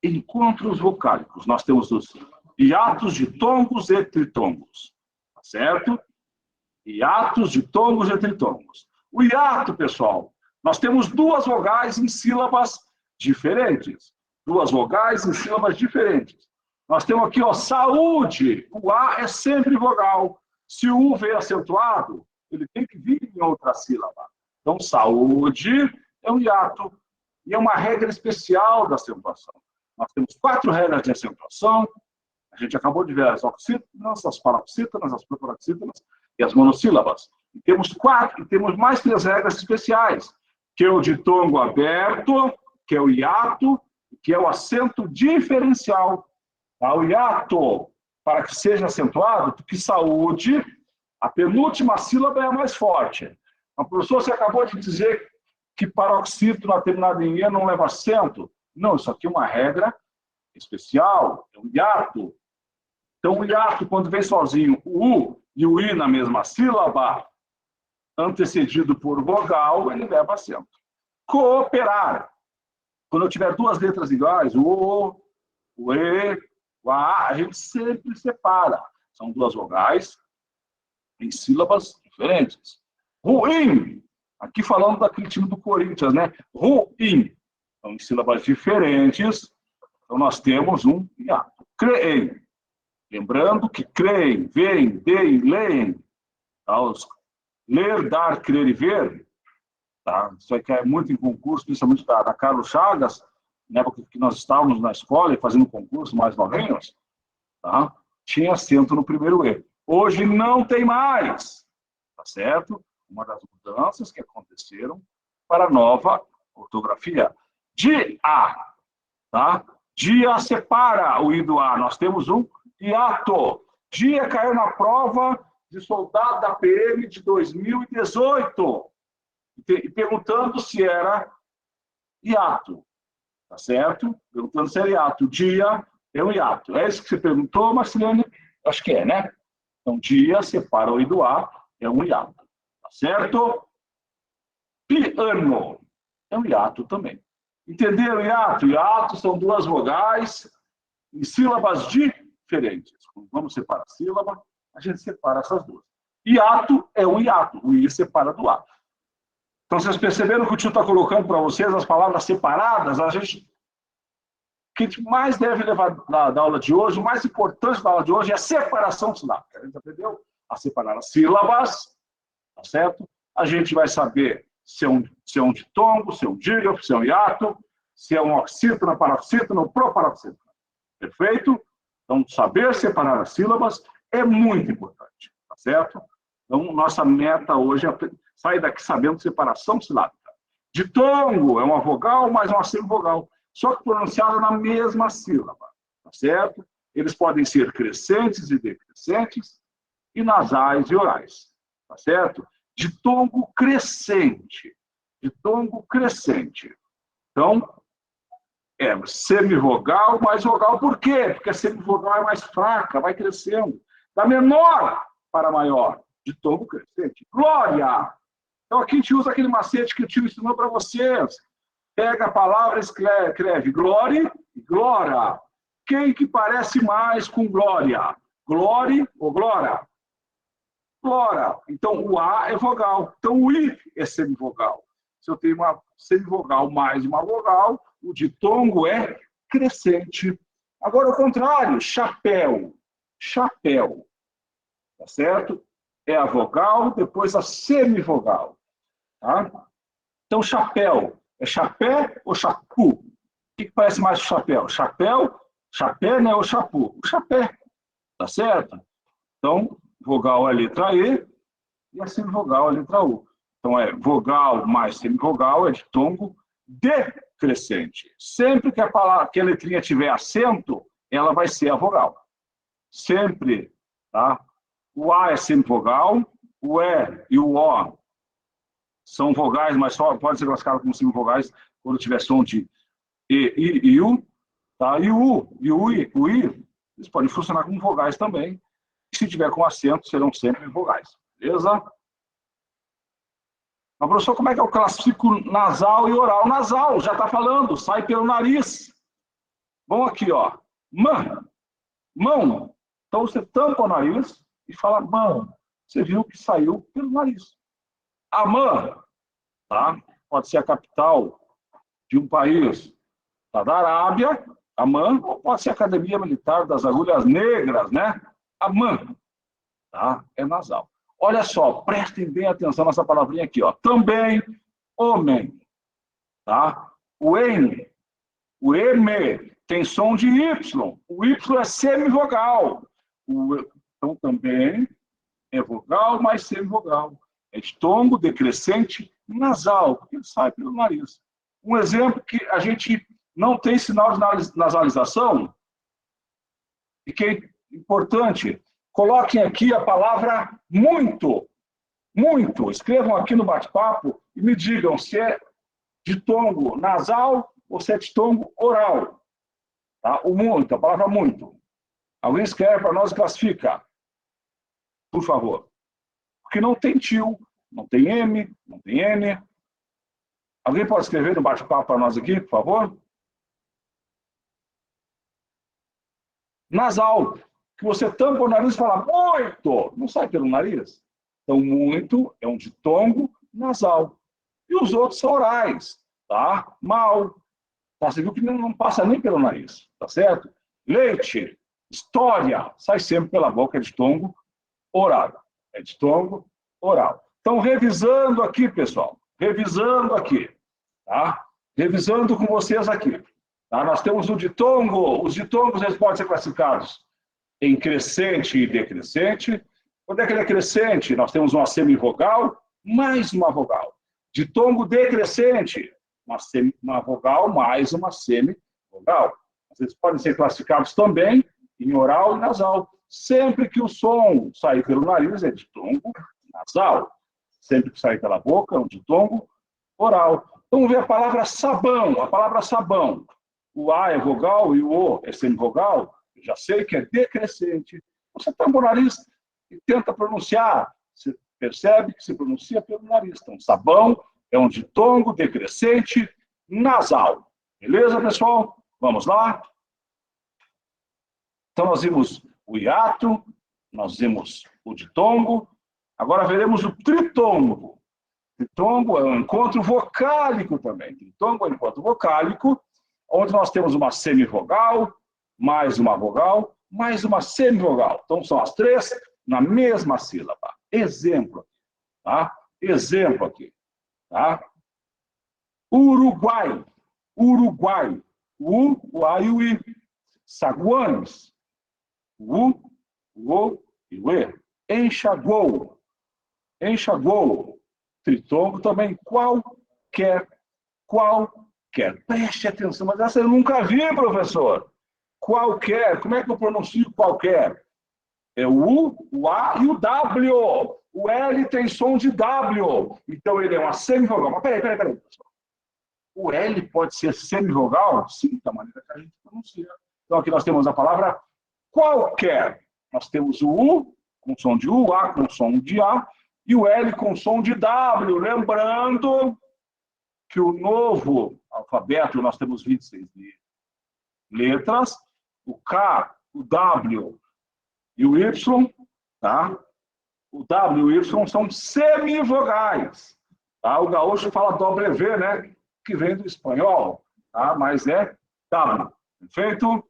Speaker 1: Encontros vocálicos. Nós temos os hiatos de tongos e tritongos. Tá certo? Hiatos de tongos e tritongos. O hiato, pessoal, nós temos 2 vogais em sílabas diferentes. 2 vogais em sílabas diferentes. Nós temos aqui, ó, saúde. O A é sempre vogal. Se o U vem acentuado, ele tem que vir em outra sílaba. Então, saúde é um hiato. E é uma regra especial da acentuação. Nós temos 4 regras de acentuação. A gente acabou de ver as oxítonas, as paroxítonas, as proparoxítonas e as monossílabas. E temos mais 3 regras especiais, que é o ditongo aberto, que é o hiato, que é o acento diferencial. Tá? O hiato, para que seja acentuado, porque saúde, a penúltima sílaba é a mais forte. Mas, professor, você acabou de dizer que paroxítono terminado em E não leva acento. Não, isso aqui é uma regra especial, é um hiato. Então, o hiato, quando vem sozinho o U e o I na mesma sílaba, antecedido por vogal, ele leva acento. Cooperar. Quando eu tiver 2 letras iguais, o E, o A gente sempre separa. São 2 vogais em sílabas diferentes. Ruim. Aqui falando daquele time do Corinthians, né? Ruim. Então, em sílabas diferentes, então nós temos um hiato. Creem. Lembrando que creem, veem, deem, leem. Tá? Ler, dar, crer e ver. Tá? Isso aí cai muito em concurso, principalmente da Carlos Chagas, na época que nós estávamos na escola e fazendo concurso mais novinhos, tá? Tinha acento no primeiro E. Hoje não tem mais. Tá certo? Uma das mudanças que aconteceram para a nova ortografia. De A. Tá? Dia separa o I do A. Nós temos um hiato. Dia caiu na prova de soldado da PM de 2018. E perguntando se era hiato. Tá certo? Perguntando se era hiato. Dia é um hiato. É isso que você perguntou, Marcilene? Acho que é, né? Então, dia separa o I do A, é um hiato. Tá certo? Piano é um hiato também. Entenderam hiato? Hiato são 2 vogais em sílabas diferentes. Quando vamos separar a sílaba, a gente separa essas 2. Hiato é um hiato. O I separa do A. Então, vocês perceberam que o tio está colocando para vocês as palavras separadas? O que a gente mais deve levar da aula de hoje, o mais importante da aula de hoje é a separação silábica. A gente aprendeu a separar as sílabas, tá certo? A gente vai saber se é um ditongo, se é um dígrafo, se é um hiato, se é um oxítono, paroxítono, proparoxítono. Perfeito? Então, saber separar as sílabas é muito importante, tá certo? Então, nossa meta hoje é sair daqui sabendo separação silábica. Ditongo é uma vogal mais uma semivogal, só que pronunciada na mesma sílaba, tá certo? Eles podem ser crescentes e decrescentes, e nasais e orais, tá certo? Ditongo crescente. Ditongo crescente. Então, é semivogal mais vogal. Por quê? Porque a semivogal é mais fraca, vai crescendo. Da menor para maior. Ditongo crescente. Glória! Então, aqui a gente usa aquele macete que o tio ensinou para vocês. Pega a palavra, escreve glória e glória. Quem que parece mais com glória? Glória ou glória? Glória. Então, o A é vogal. Então, o I é semivogal. Se eu tenho uma semivogal mais uma vogal, o ditongo é crescente. Agora, o contrário, chapéu. Chapéu. Tá certo? É a vogal, depois a semivogal. Tá? Então, chapéu. É chapé ou chapu? O que parece mais chapéu? Chapéu, chapé, né? Ou chapu? O chapé. Tá certo? Então, vogal é a letra E e a semivogal é a letra U. Então, é vogal mais semivogal, é ditongo decrescente. Sempre que a letrinha tiver acento, ela vai ser a vogal. Sempre. Tá? O A é semivogal, o E e o O são vogais, mas só pode ser classificado como semivogais quando tiver som de E, I e U. Tá? E o U e o I, eles podem funcionar como vogais também. E se tiver com acento, serão sempre vogais. Beleza? Mas, professor, como é que eu classifico nasal e oral? Nasal, já está falando, sai pelo nariz. Vamos aqui, ó. Mão. Então, você tampa o nariz e fala mão. Você viu que saiu pelo nariz. Amã, tá? Pode ser a capital de um país, tá? Da Arábia, Amã, ou pode ser a Academia Militar das Agulhas Negras, né? Amã, tá? É nasal. Olha só, prestem bem atenção nessa palavrinha aqui, ó. Também, homem, tá? O M tem som de Y. O Y é semivogal. Então, também é vogal mais semivogal. É ditongo decrescente nasal, porque ele sai pelo nariz. Um exemplo que a gente não tem sinal de nasalização, e que é importante, coloquem aqui a palavra muito, muito. Escrevam aqui no bate-papo e me digam se é ditongo nasal ou se é ditongo oral. Tá? O muito, a palavra muito. Alguém escreve para nós e classifica, por favor. Porque não tem tio, não tem M, não tem N. Alguém pode escrever no bate-papo para nós aqui, por favor? Nasal, que você tampa o nariz e fala muito, não sai pelo nariz. Então, muito é um ditongo nasal. E os outros são orais, tá? Mal, tá? Você viu que não passa nem pelo nariz, tá certo? Leite, história, sai sempre pela boca, é ditongo oral. É ditongo oral. Então, revisando aqui, pessoal, revisando aqui, tá? Revisando com vocês aqui. Tá? Nós temos o ditongo, os ditongos eles podem ser classificados em crescente e decrescente. Quando é que ele é crescente? Nós temos uma semivogal mais uma vogal. Ditongo decrescente, uma vogal mais uma semivogal. Eles podem ser classificados também em oral e nasal. Sempre que o som sair pelo nariz é ditongo nasal. Sempre que sair pela boca é um ditongo oral. Então, vamos ver a palavra sabão. A palavra sabão. O A é vogal e o O é semivogal. Eu já sei que é decrescente. Você tampa o nariz e tenta pronunciar. Você percebe que se pronuncia pelo nariz. Então, sabão é um ditongo decrescente nasal. Beleza, pessoal? Vamos lá? Então, nós vimos o hiato, nós vimos o ditongo. Agora veremos o tritongo. Tritongo é um encontro vocálico também. Tritongo é um encontro vocálico, onde nós temos uma semivogal, mais uma vogal, mais uma semivogal. Então, são as três na mesma sílaba. Exemplo, tá? Exemplo aqui, tá? Uruguai, Uruguai, o A e o I. Saguões, o e o E. Enxagou, enxagou. Tritongo também, qualquer. Preste atenção, mas essa eu nunca vi, professor. Qualquer, como é que eu pronuncio qualquer? É o U, o A e o W. O L tem som de W. Então ele é uma semivogal. Mas peraí, pessoal. O L pode ser semivogal? Sim, da maneira que a gente pronuncia. Então aqui nós temos a palavra qualquer. Nós temos o U com som de U, A com som de A e o L com som de W. Lembrando que o novo alfabeto, nós temos 26 letras, o K, o W e o Y, tá? O W e o Y são semivogais, tá? O gaúcho fala W, né? Que vem do espanhol, tá? Mas é W, perfeito?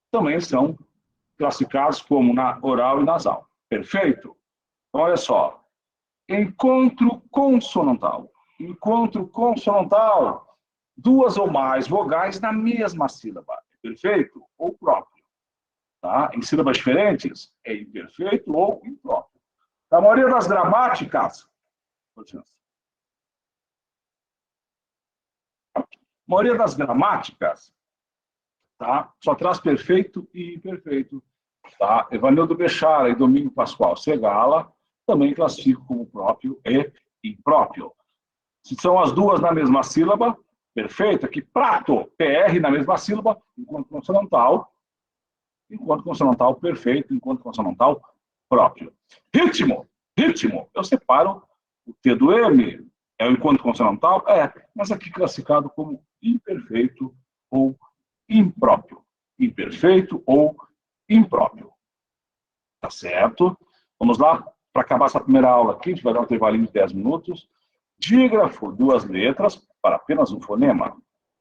Speaker 1: Também são classificados como na oral e nasal, perfeito? Olha só, encontro consonantal. Encontro consonantal, duas ou mais vogais na mesma sílaba. Perfeito ou próprio. Tá? Em sílabas diferentes, é imperfeito ou impróprio. Na maioria das gramáticas, tá? Só traz perfeito e imperfeito. Tá? Evanildo Bechara e Domingo Pascoal Segala também classificam como próprio e impróprio. Se são as duas na mesma sílaba, perfeito, aqui prato, PR na mesma sílaba, enquanto consonantal perfeito, enquanto consonantal próprio. Ritmo, eu separo o T do M, é o enquanto consonantal? Mas aqui classificado como imperfeito ou impróprio. Imperfeito ou impróprio. Tá certo? Vamos lá, para acabar essa primeira aula aqui, a gente vai dar um intervalinho de 10 minutos. Dígrafo, duas letras para apenas um fonema,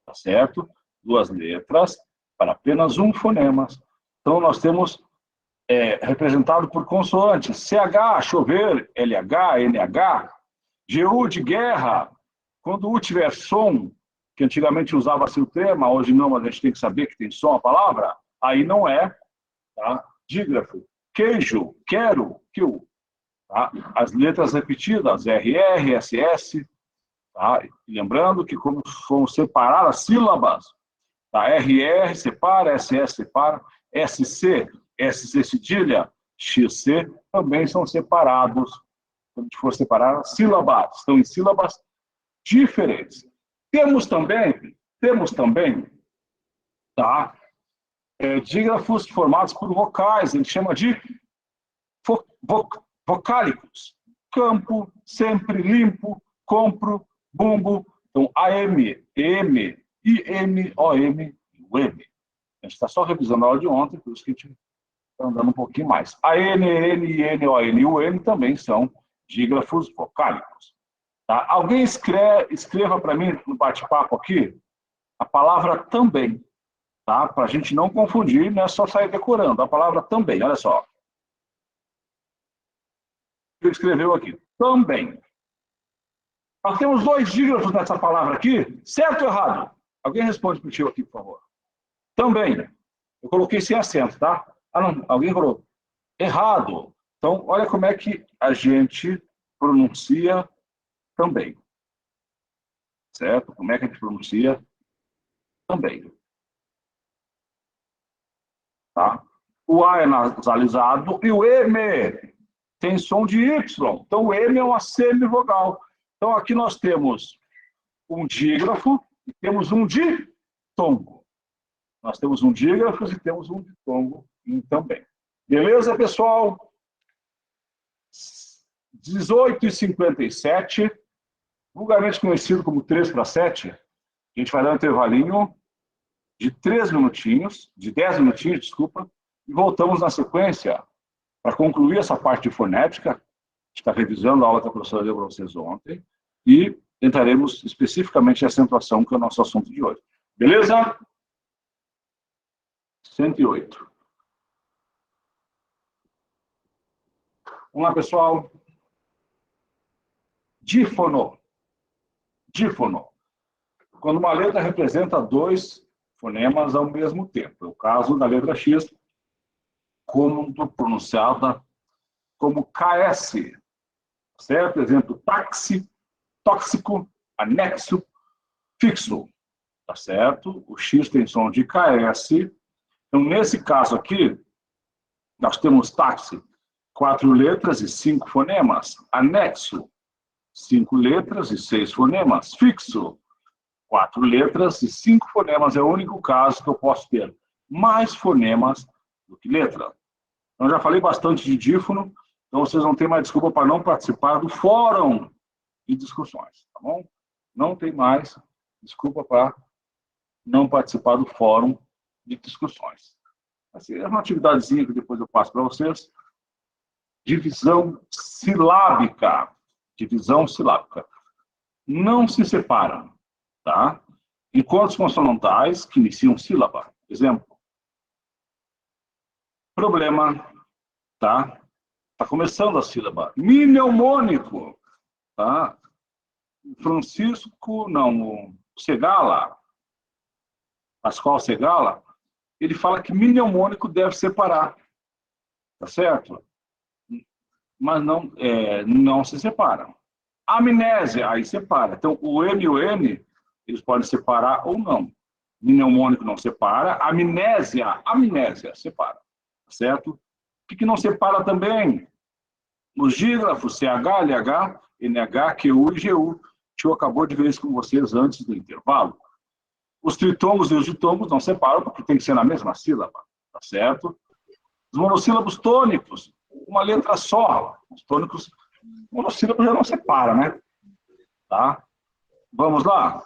Speaker 1: tá certo? Duas letras para apenas um fonema. Então, nós temos representado por consoantes. CH, chover, LH, NH. GU de guerra, quando U tiver som, que antigamente usava-se o tema, hoje não, mas a gente tem que saber que tem som a palavra, aí não é, tá? Dígrafo. Queijo, quero, kill. Tá? As letras repetidas, RR, SS, tá? Lembrando que como foram separadas as sílabas, tá? RR separa, SS separa, SC, SC cedilha, XC também são separados, quando a gente for separar as sílabas, estão em sílabas diferentes. Temos também, tá? Dígrafos formados por vocais, a gente chama de vocálicos. Campo, sempre, limpo, compro, bumbo. Então, AM, EM, IM, OM e UM. A gente está só revisando a aula de ontem, por isso que a gente está andando um pouquinho mais. AN, EN, IN, ON e UM também são dígrafos vocálicos. Tá? Alguém escreva para mim no bate-papo aqui a palavra também. Tá? Para a gente não confundir, não é só sair decorando. A palavra também, olha só. Ele escreveu aqui, também. Nós temos 2 dígrafos nessa palavra aqui, certo ou errado? Alguém responde para o tio aqui, por favor. Também. Eu coloquei sem acento, tá? Ah, não, alguém falou errado. Então, olha como é que a gente pronuncia também. Certo? Como é que a gente pronuncia também. Tá? O A é nasalizado e o M tem som de Y. Então, o M é uma semivogal. Então, aqui nós temos um dígrafo e temos um ditongo. Nós temos um dígrafo e temos um ditongo também. Beleza, pessoal? 18h57, vulgarmente conhecido como 3 para 7. A gente vai dar um intervalinho de 10 minutinhos, desculpa, e voltamos na sequência para concluir essa parte de fonética. A gente está revisando a aula que a professora deu para vocês ontem e entraremos especificamente em acentuação, que é o nosso assunto de hoje. Beleza? 108. Vamos lá, pessoal. Dífono. Dífono. Quando uma letra representa 2 fonemas ao mesmo tempo. É o caso da letra X, como pronunciada como KS. Certo? Exemplo, táxi, tóxico, anexo, fixo. Tá certo? O X tem som de KS. Então, nesse caso aqui, nós temos táxi, 4 letras e 5 fonemas. Anexo, 5 letras e 6 fonemas. Fixo, 4 letras e 5 fonemas. É o único caso que eu posso ter mais fonemas do que letra. Então, já falei bastante de dífono, então vocês não têm mais desculpa para não participar do fórum de discussões, tá bom? Não tem mais desculpa para não participar do fórum de discussões. Assim, é uma atividadezinha que depois eu passo para vocês. Divisão silábica. Divisão silábica. Não se separam, tá? Encontros consonantais que iniciam sílaba. Exemplo. Problema, tá? Tá começando a sílaba. Mnemônico, tá? Francisco, não, o Segala, Pascoal Segala, ele fala que mnemônico deve separar, tá certo? Mas não se separam. Amnésia, aí separa. Então, o M e o N, eles podem separar ou não. Mnemônico não separa. Amnésia separa. Certo? O que não separa também? Os dígrafos CH, LH, NH, QU e GU. O tio acabou de ver isso com vocês antes do intervalo. Os tritongos e os ditongos não separam, porque tem que ser na mesma sílaba. Tá certo? Os monossílabos tônicos, uma letra só. Os tônicos, monossílabos já não separa, né? Tá? Vamos lá?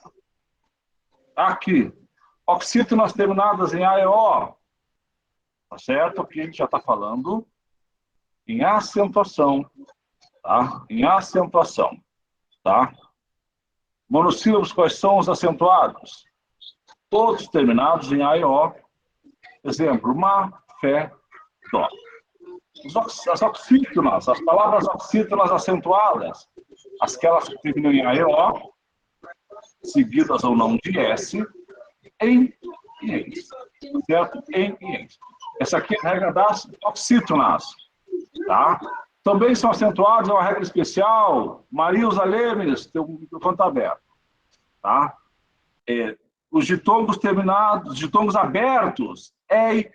Speaker 1: Aqui. Oxítonas terminadas em A e O. Tá certo? Aqui a gente já está falando em acentuação. Tá? Em acentuação. Tá? Monossílabos, quais são os acentuados? Todos terminados em A e O. Exemplo, Má, Fé, Dó. As oxítonas, as palavras oxítonas acentuadas, aquelas que terminam em A e O, seguidas ou não de S, em e ens. Certo? Em e ens. Essa aqui é a regra das oxítonas. Tá? Também são acentuados, é uma regra especial. Maria usa lemes, tem um microfone está aberto. Tá? Os ditongos terminados, ditongos abertos, ei,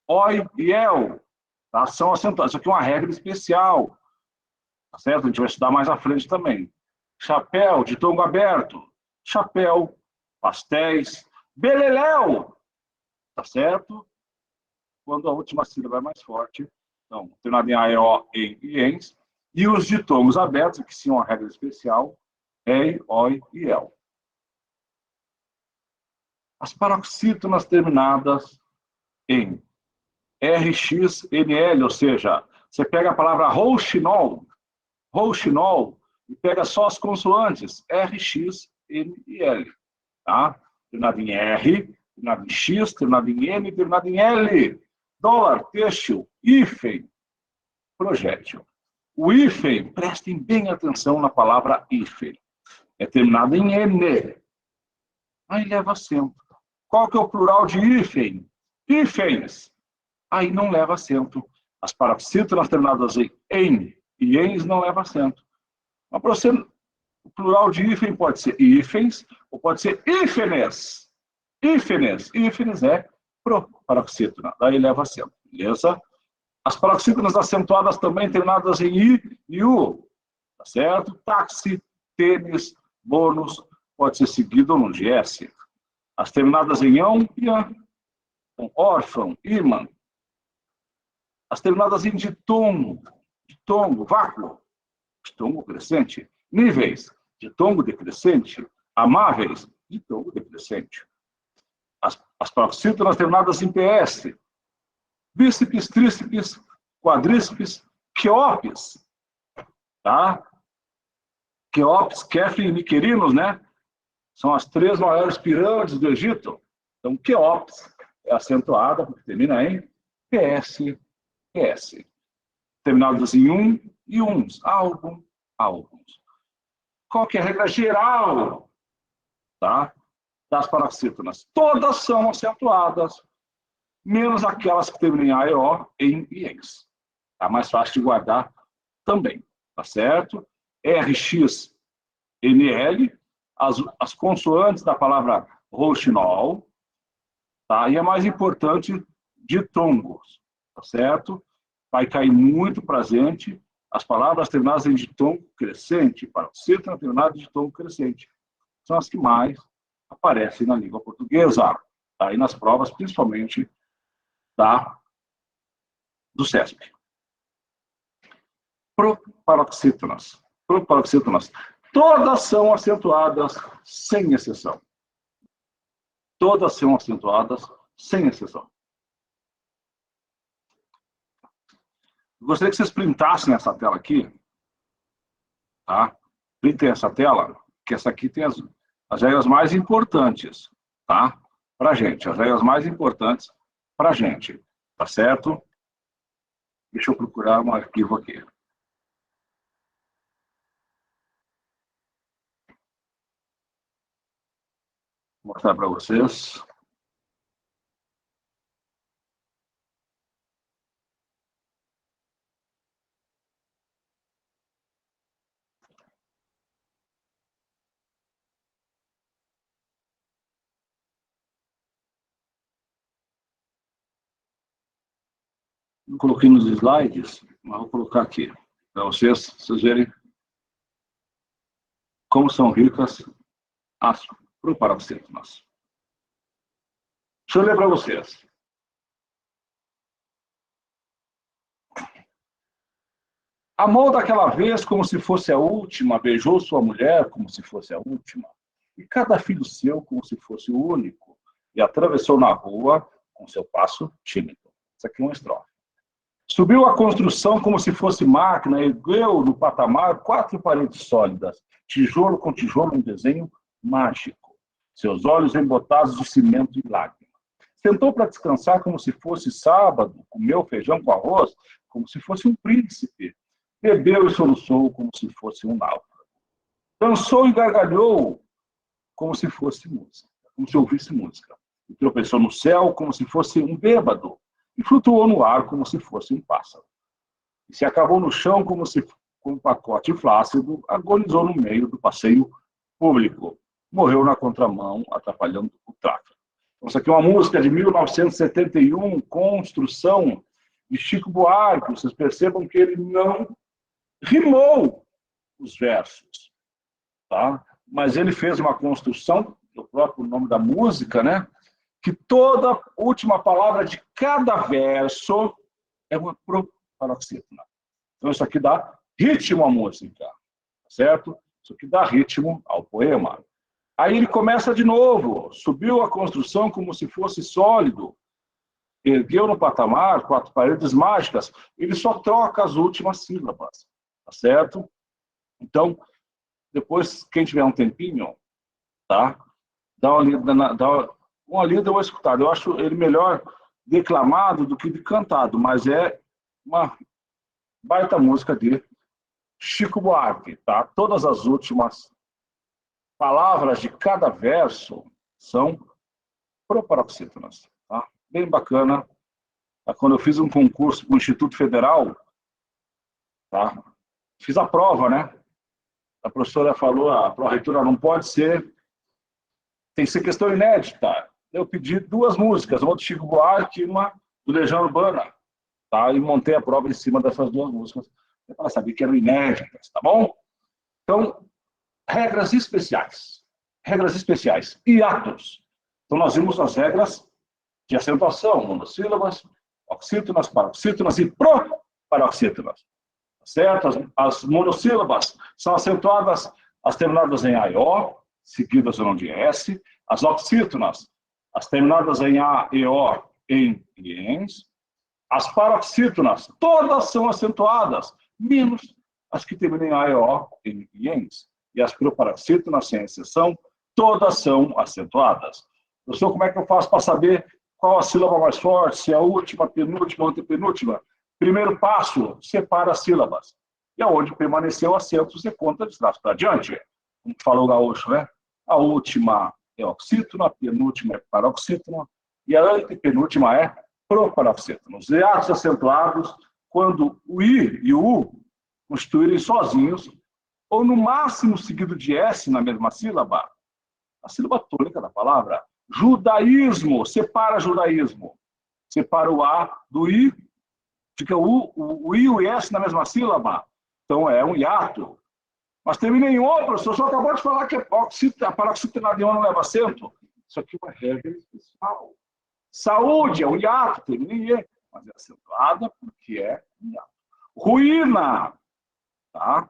Speaker 1: oi e el, tá? São acentuados. Isso aqui é uma regra especial. Tá certo? A gente vai estudar mais à frente também. Chapéu, ditongo aberto. Chapéu, pastéis, beleléu. Tá certo? Quando a última sílaba é mais forte. Então, terminado em A, E, O, E, ENS. E os ditongos abertos, que são uma regra especial, ei, oi e el. As paroxítonas terminadas em RX, NL, ou seja, você pega a palavra rouxinol, e pega só as consoantes, RX, N e L. Tá? Terminado em R, terminado em X, terminado em N, terminado em L. Dólar, têxtil, hífen, projétil. O hífen, prestem bem atenção na palavra hífen. É terminado em N. Aí leva acento. Qual que é o plural de hífen? Hífens. Aí não leva acento. As paroxítonas terminadas em e ens não leva acento. Mas para você, o plural de hífen pode ser hífens ou pode ser hífenes. Hífenes é paroxítona. Daí leva acento. Beleza? As paroxítonas acentuadas também terminadas em I e U. Tá certo? Táxi, tênis, bônus, pode ser seguido ou não de S. As terminadas em ão e an. Órfão, imã. As terminadas em ditongo, vácuo, ditongo crescente. Níveis, ditongo decrescente. Amáveis, ditongo decrescente. As paroxítonas terminadas em PS. Bíceps, tríceps, quadríceps, queopes. Tá? Queopes, Kefren e Miquerinos, né? São as 3 maiores pirâmides do Egito. Então, queopes é acentuada, porque termina em PS. Terminados em e uns. Álbuns. Qual que é a regra geral, tá, das paroxítonas? Todas são acentuadas, menos aquelas que terminam em A, E, O, em e ens. Tá mais fácil de guardar também, tá certo? RX, NL, as consoantes da palavra rouxinol, tá? E a mais importante, ditongos, tá certo? Vai cair muito presente as palavras terminadas em ditongo crescente, paroxítona terminada em ditongo crescente. São as que mais aparecem na língua portuguesa, tá? E nas provas, principalmente, do CESP. Proparoxítonas. Todas são acentuadas, sem exceção. Todas são acentuadas, sem exceção. Gostaria que vocês printassem essa tela aqui. Tá? Printem essa tela, que essa aqui tem as regras mais importantes, tá? Para a gente. As regras mais importantes para a gente. Tá certo? Deixa eu procurar um arquivo aqui. Vou mostrar para vocês. Não coloquei nos slides, mas vou colocar aqui, para vocês verem como são ricas as proparoxítonas. Deixa eu ler para vocês. Amou daquela vez como se fosse a última, beijou sua mulher como se fosse a última, e cada filho seu como se fosse o único, e atravessou na rua com seu passo tímido. Isso aqui é uma estrofe. Subiu a construção como se fosse máquina, ergueu no patamar 4 paredes sólidas, tijolo com tijolo, um desenho mágico. Seus olhos embotados de cimento e lágrima. Sentou para descansar como se fosse sábado, comeu feijão com arroz como se fosse um príncipe. Bebeu e soluçou como se fosse um náufrago. Dançou e gargalhou como se fosse música, como se ouvisse música. E tropeçou no céu como se fosse um bêbado. E flutuou no ar como se fosse um pássaro. e se acabou no chão como se com um pacote flácido, agonizou no meio do passeio público. Morreu na contramão, atrapalhando o tráfego. Então, isso aqui é uma música de 1971, construção de Chico Buarque. Vocês percebam que ele não rimou os versos, tá? Mas ele fez uma construção, do próprio nome da música, né? Que toda última palavra de cada verso é uma paroxítona. Então, isso aqui dá ritmo à música, certo? Isso aqui dá ritmo ao poema. Aí ele começa de novo, subiu a construção como se fosse sólido, ergueu no patamar, 4 paredes mágicas, ele só troca as últimas sílabas, tá certo? Então, depois, quem tiver um tempinho, tá? Dá uma lida ou escutada. Eu acho ele melhor declamado do que de cantado, mas é uma baita música de Chico Buarque, tá? Todas as últimas palavras de cada verso são proparoxítonas, tá? Bem bacana. Quando eu fiz um concurso para o Instituto Federal, tá? Fiz a prova, né? A professora falou, a pró-reitora não pode ser, tem que ser questão inédita. Eu pedi 2 músicas, uma do Chico Buarque e uma do Legião Urbana, tá? E montei a prova em cima dessas 2 músicas, para saber que eram inéditas, tá bom? Então, regras especiais. Regras especiais. Hiatos. Então, nós vimos as regras de acentuação, monossílabas, oxítonas, paroxítonas e proparoxítonas. Certo? As monossílabas são acentuadas, as terminadas em A e O, seguidas ou não de S. As oxítonas, as terminadas em A e O, em e ens. As paroxítonas, todas são acentuadas, menos as que terminam em A e O, em e ens. E as proparoxítonas, sem exceção, todas são acentuadas. Professor, como é que eu faço para saber qual a sílaba mais forte, se é a última, penúltima, antepenúltima? Primeiro passo, separa as sílabas. E aonde permaneceu o acento, você conta de trás para diante. Como falou o gaúcho, né? A última é oxítona, a penúltima é paroxítona, e a antepenúltima é proparoxítona. Os hiatos acentuados, quando o I e o U constituírem sozinhos, ou no máximo seguido de S na mesma sílaba, a sílaba tônica da palavra. Judaísmo, separa judaísmo. Separa o A do I, fica o I e o S na mesma sílaba. Então é um hiato. Mas termina em O, professor, só acabou de falar que a paroxítona de O não leva acento. Isso aqui é uma regra especial. Saúde é um hiato, termina em E, mas é acentuada porque é um hiato. Ruína, tá?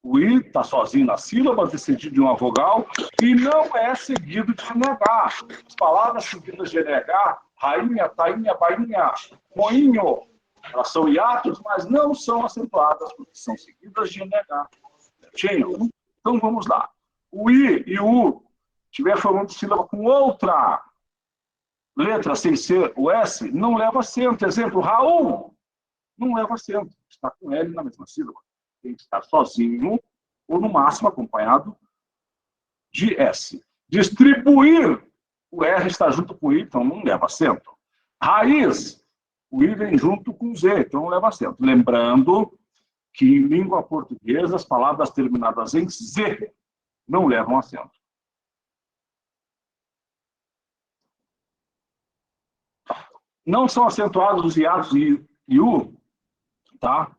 Speaker 1: O I está sozinho na sílaba, decidido de uma vogal, e não é seguido de NH. As palavras seguidas de NH, rainha, tainha, bainha, moinho, elas são hiatos, mas não são acentuadas, porque são seguidas de NH. Certinho? Então vamos lá. O I e o U estiver formando sílaba com outra letra sem ser o S, não leva acento. Exemplo, Raul não leva acento. Está com L na mesma sílaba. Tem que estar sozinho ou, no máximo, acompanhado de S. Distribuir, o R está junto com o I, então não leva acento. Raiz, o I vem junto com o Z, então não leva acento. Lembrando que, em língua portuguesa, as palavras terminadas em Z não levam acento. Não são acentuados os hiatos I e U, tá?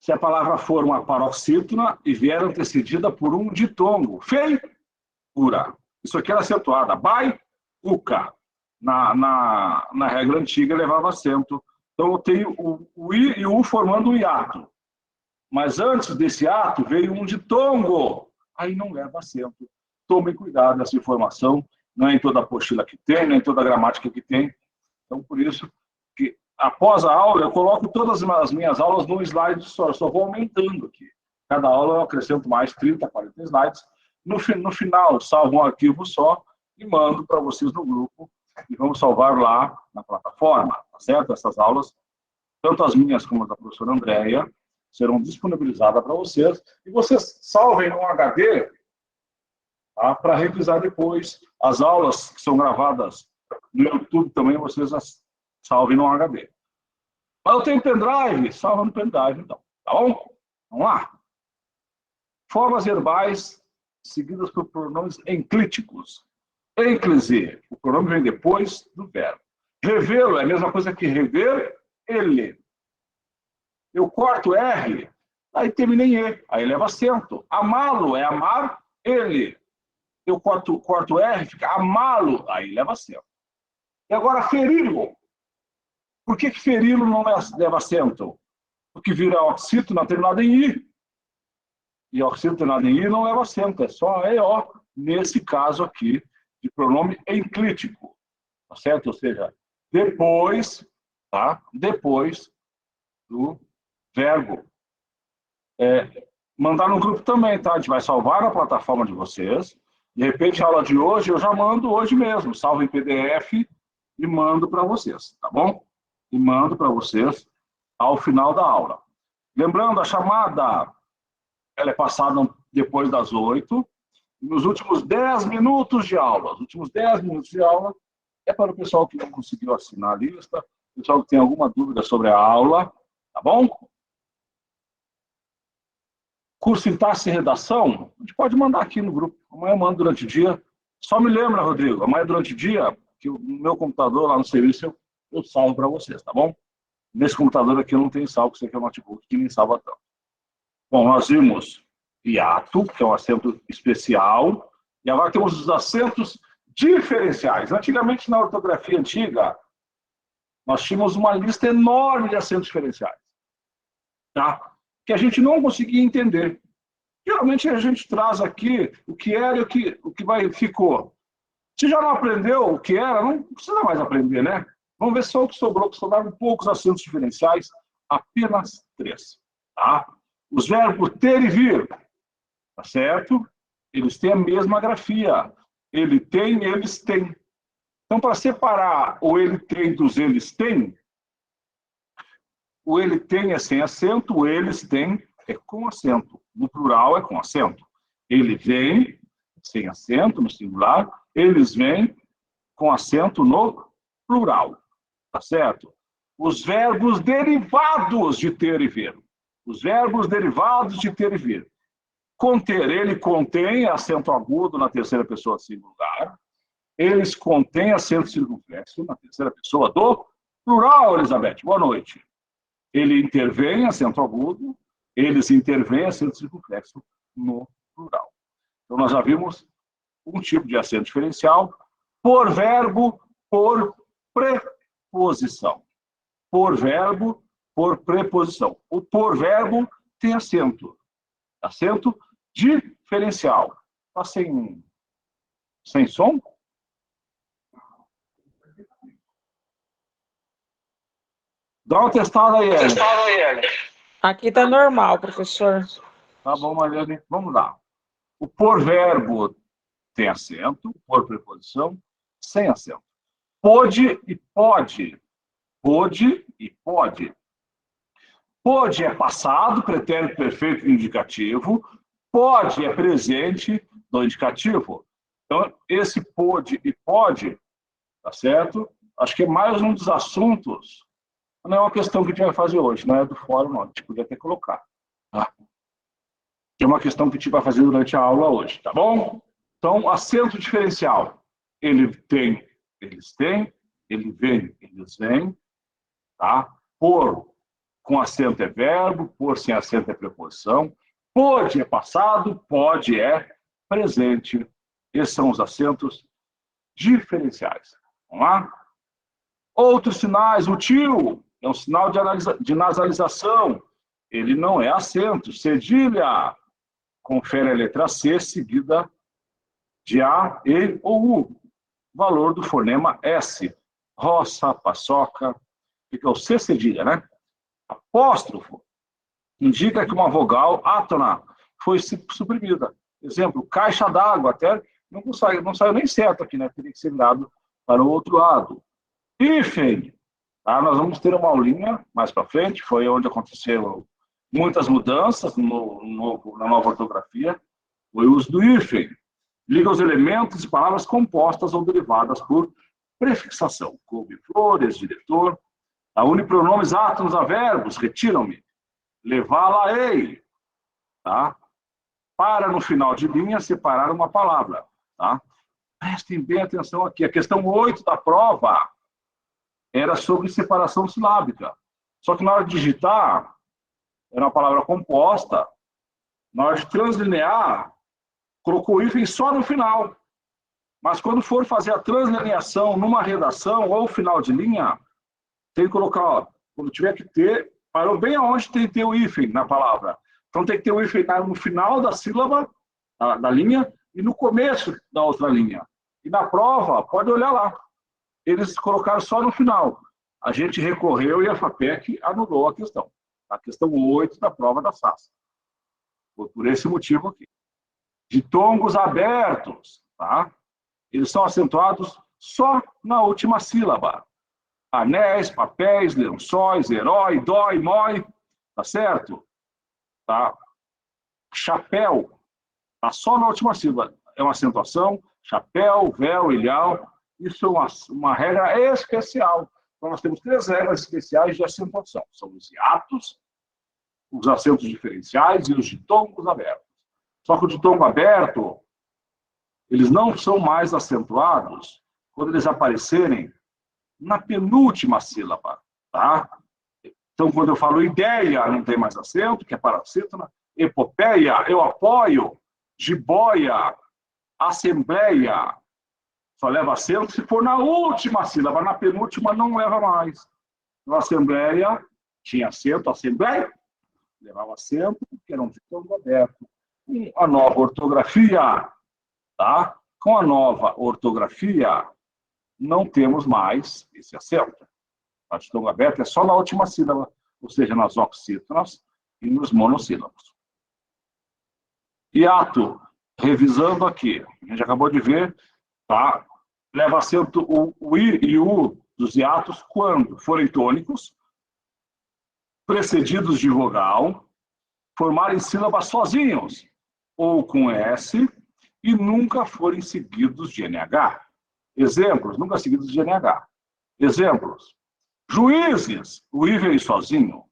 Speaker 1: Se a palavra for uma paroxítona e vier antecedida por um ditongo. Feiura. Isso aqui era acentuada. Baiuca. Na regra antiga levava acento. Então eu tenho o I e o U formando um hiato. Mas antes desse hiato veio um ditongo. Aí não leva acento. Tomem cuidado nessa informação. Não é em toda a apostila que tem, não é em toda a gramática que tem. Então, por isso que após a aula, eu coloco todas as minhas aulas num slide só. Eu só vou aumentando aqui. Cada aula eu acrescento mais 30, 40 slides. No final, salvo um arquivo só e mando para vocês no grupo. E vamos salvar lá na plataforma, tá certo? Essas aulas, tanto as minhas como as da professora Andréia, serão disponibilizadas para vocês. E vocês salvem no HD, tá? Para revisar depois. As aulas que são gravadas no YouTube também, vocês as salvem no HD. Mas eu tenho pendrive, salva no pendrive, então. Tá bom? Vamos lá. Formas verbais seguidas por pronomes enclíticos. Enclise, o pronome vem depois do verbo. Revê-lo é a mesma coisa que rever ele. Eu corto R, aí termina em E, aí leva acento. Amá-lo é amar ele. Eu corto R, fica amá-lo, aí leva acento. E agora feri-lo. Por que feri-lo não leva acento? Porque vira oxítona terminada em I. E oxítona terminada em I não leva acento, é só EO, nesse caso aqui, de pronome enclítico. Tá certo? Ou seja, depois, tá? Depois do verbo. Mandar no grupo também, tá? A gente vai salvar na plataforma de vocês. De repente, a aula de hoje, eu já mando hoje mesmo. Salvo em PDF e mando para vocês, tá bom? E mando para vocês ao final da aula. Lembrando, a chamada, ela é passada depois das 8. Nos últimos 10 minutos de aula. Os últimos 10 minutos de aula é para o pessoal que não conseguiu assinar a lista, o pessoal que tem alguma dúvida sobre a aula, tá bom? Curso sintaxe e redação, a gente pode mandar aqui no grupo. Amanhã eu mando durante o dia. Só me lembra, Rodrigo, amanhã durante o dia, que o meu computador lá no serviço eu salvo para vocês, tá bom? Nesse computador aqui eu não tenho salvo, que isso aqui é um notebook que nem salva tanto. Bom, nós vimos hiato, que é um acento especial, e agora temos os acentos diferenciais. Antigamente, na ortografia antiga, nós tínhamos uma lista enorme de acentos diferenciais, tá? Que a gente não conseguia entender. Geralmente a gente traz aqui o que era e o que ficou. Se já não aprendeu o que era, não precisa mais aprender, né? Vamos ver só o que sobrou, que sobraram poucos acentos diferenciais, apenas 3. Tá? Os verbos ter e vir, tá certo? Eles têm a mesma grafia. Ele tem, eles têm. Então, para separar o ele tem dos eles têm, o ele tem é sem acento, o eles têm é com acento. No plural é com acento. Ele vem, sem acento, no singular. Eles vêm com acento no plural. Tá certo? Os verbos derivados de ter e vir. Os verbos derivados de ter e vir. Conter, ele contém acento agudo na terceira pessoa singular. Eles contêm acento circunflexo na terceira pessoa do plural, Elizabeth. Boa noite. Ele intervém, acento agudo, eles intervêm, acento circunflexo no plural. Então, nós já vimos um tipo de acento diferencial por verbo, por preposição. Por verbo, por preposição. O por verbo tem acento. Acento diferencial. Está sem som? Dá uma testada aí, Ellen.
Speaker 2: Aqui está normal, professor.
Speaker 1: Tá bom, Mariane. Vamos lá. O por verbo tem acento, por preposição, sem acento. Pode e pode. Pode e pode. Pode é passado, pretérito perfeito indicativo. Pode é presente do indicativo. Então, esse pode e pode, tá certo? Acho que é mais um dos assuntos. Não é uma questão que a gente vai fazer hoje, não é do fórum, não. A gente podia até colocar. Tá? É uma questão que a gente vai fazer durante a aula hoje, tá bom? Então, acento diferencial. Ele tem, eles têm. Ele vem, eles vêm. Tá? Por com acento é verbo, por sem acento é preposição. Pode é passado, pode é presente. Esses são os acentos diferenciais. Vamos lá? Outros sinais, o tio é um sinal de nasalização. Ele não é acento. Cedilha, confere a letra C seguida de A, E ou U. Valor do fonema S. Roça, paçoca, fica o C cedilha, né? Apóstrofo indica que uma vogal átona foi suprimida. Exemplo, caixa d'água, até não saiu nem certo aqui, né? Teria que ser virado para o outro lado. Hífen, tá? Nós vamos ter uma aulinha mais para frente, foi onde aconteceram muitas mudanças na nova ortografia, foi o uso do hífen. Liga os elementos e palavras compostas ou derivadas por prefixação, couve-flores, diretor. A unipronomes átomos a verbos, retiram-me. Levá-la-ei. Tá? Para, no final de linha, separar uma palavra. Tá? Prestem bem atenção aqui. A questão 8 da prova era sobre separação silábica. Só que na hora de digitar, era uma palavra composta. Na hora de translinear, colocou o hífen só no final. Mas quando for fazer a translineação numa redação ou final de linha, tem que colocar, ó, quando tiver que ter, parou bem aonde tem que ter o hífen na palavra. Então tem que ter o hífen no final da sílaba, da linha, e no começo da outra linha. E na prova, pode olhar lá. Eles colocaram só no final. A gente recorreu e a FAPEC anulou a questão. A questão 8 da prova da SAS. Foi por esse motivo aqui. Ditongos abertos, tá? Eles são acentuados só na última sílaba. Anéis, papéis, lençóis, herói, dói, mói, tá certo? Tá? Chapéu, tá só na última sílaba. É uma acentuação, chapéu, véu, ilhau. Isso é uma regra especial. Então, nós temos 3 regras especiais de acentuação. São os hiatos, os acentos diferenciais e os ditongos abertos. Só que o ditongo aberto, eles não são mais acentuados quando eles aparecerem na penúltima sílaba, tá? Então, quando eu falo ideia, não tem mais acento, que é paracítona. Epopeia, eu apoio. Jiboia, assembleia, só leva acento se for na última sílaba. Na penúltima, não leva mais. Na assembleia, tinha acento, assembleia, levava acento, que era um ditongo aberto. Com a nova ortografia, tá? Com a nova ortografia, não temos mais esse acento. O ditongo aberto é só na última sílaba, ou seja, nas oxítonas e nos monossílabos. Hiato, revisando aqui, a gente acabou de ver, tá? Leva acento o I e o U dos hiatos quando forem tônicos, precedidos de vogal, formarem sílabas sozinhos, ou com S, e nunca forem seguidos de NH. Exemplos, nunca seguidos de NH. Exemplos. Juízes, o I veio sozinho.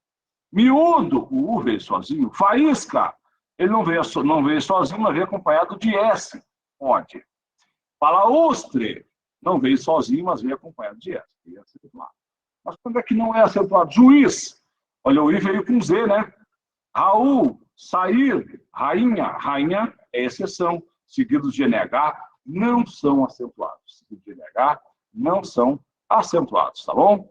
Speaker 1: Miúdo, o U veio sozinho. Faísca, ele não veio sozinho, mas veio acompanhado de S. Pode. Palaustre, não veio sozinho, mas veio acompanhado de S. Mas quando é que não é acentuado? Juiz, olha, o I veio com Z, né? Raul, sair, rainha é exceção. Seguidos de NH não são acentuados. Seguidos de NH não são acentuados, tá bom?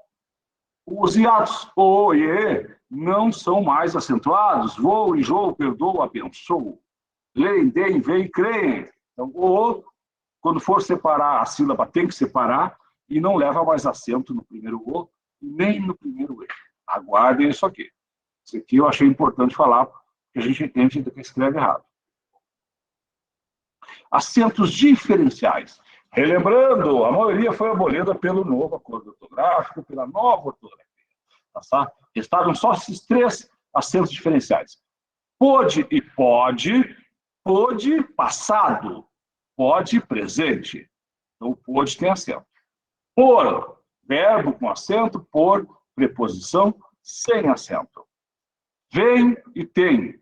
Speaker 1: Os hiatos O e E não são mais acentuados. Vou, enjoo, perdoo, abençoo. Leem, deem, veem, creem. Então, o, quando for separar a sílaba, tem que separar e não leva mais acento no primeiro O nem no primeiro E. Aguardem isso aqui. Isso aqui eu achei importante falar, porque a gente entende que escreve errado. Acentos diferenciais. Relembrando, a maioria foi abolida pelo novo acordo ortográfico, pela nova ortografia. Tá? Estavam só esses 3 acentos diferenciais. Pode e pode, pode passado, pode presente. Então, pode tem acento. Por, verbo com acento, por, preposição sem acento. Vem e tem.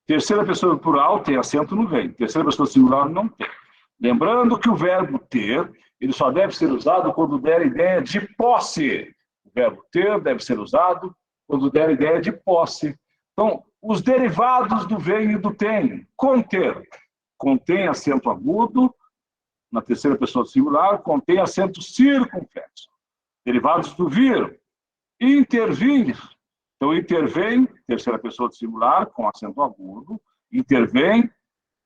Speaker 1: Terceira pessoa do plural tem acento no vem. Terceira pessoa singular não tem. Lembrando que o verbo ter, ele só deve ser usado quando der ideia de posse. O verbo ter deve ser usado quando der ideia de posse. Então, os derivados do vem e do tem. Conter. Contém acento agudo, na terceira pessoa do singular, contém acento circunflexo. Derivados do vir. Intervir. Então, intervém, terceira pessoa do singular, com acento agudo. Intervém,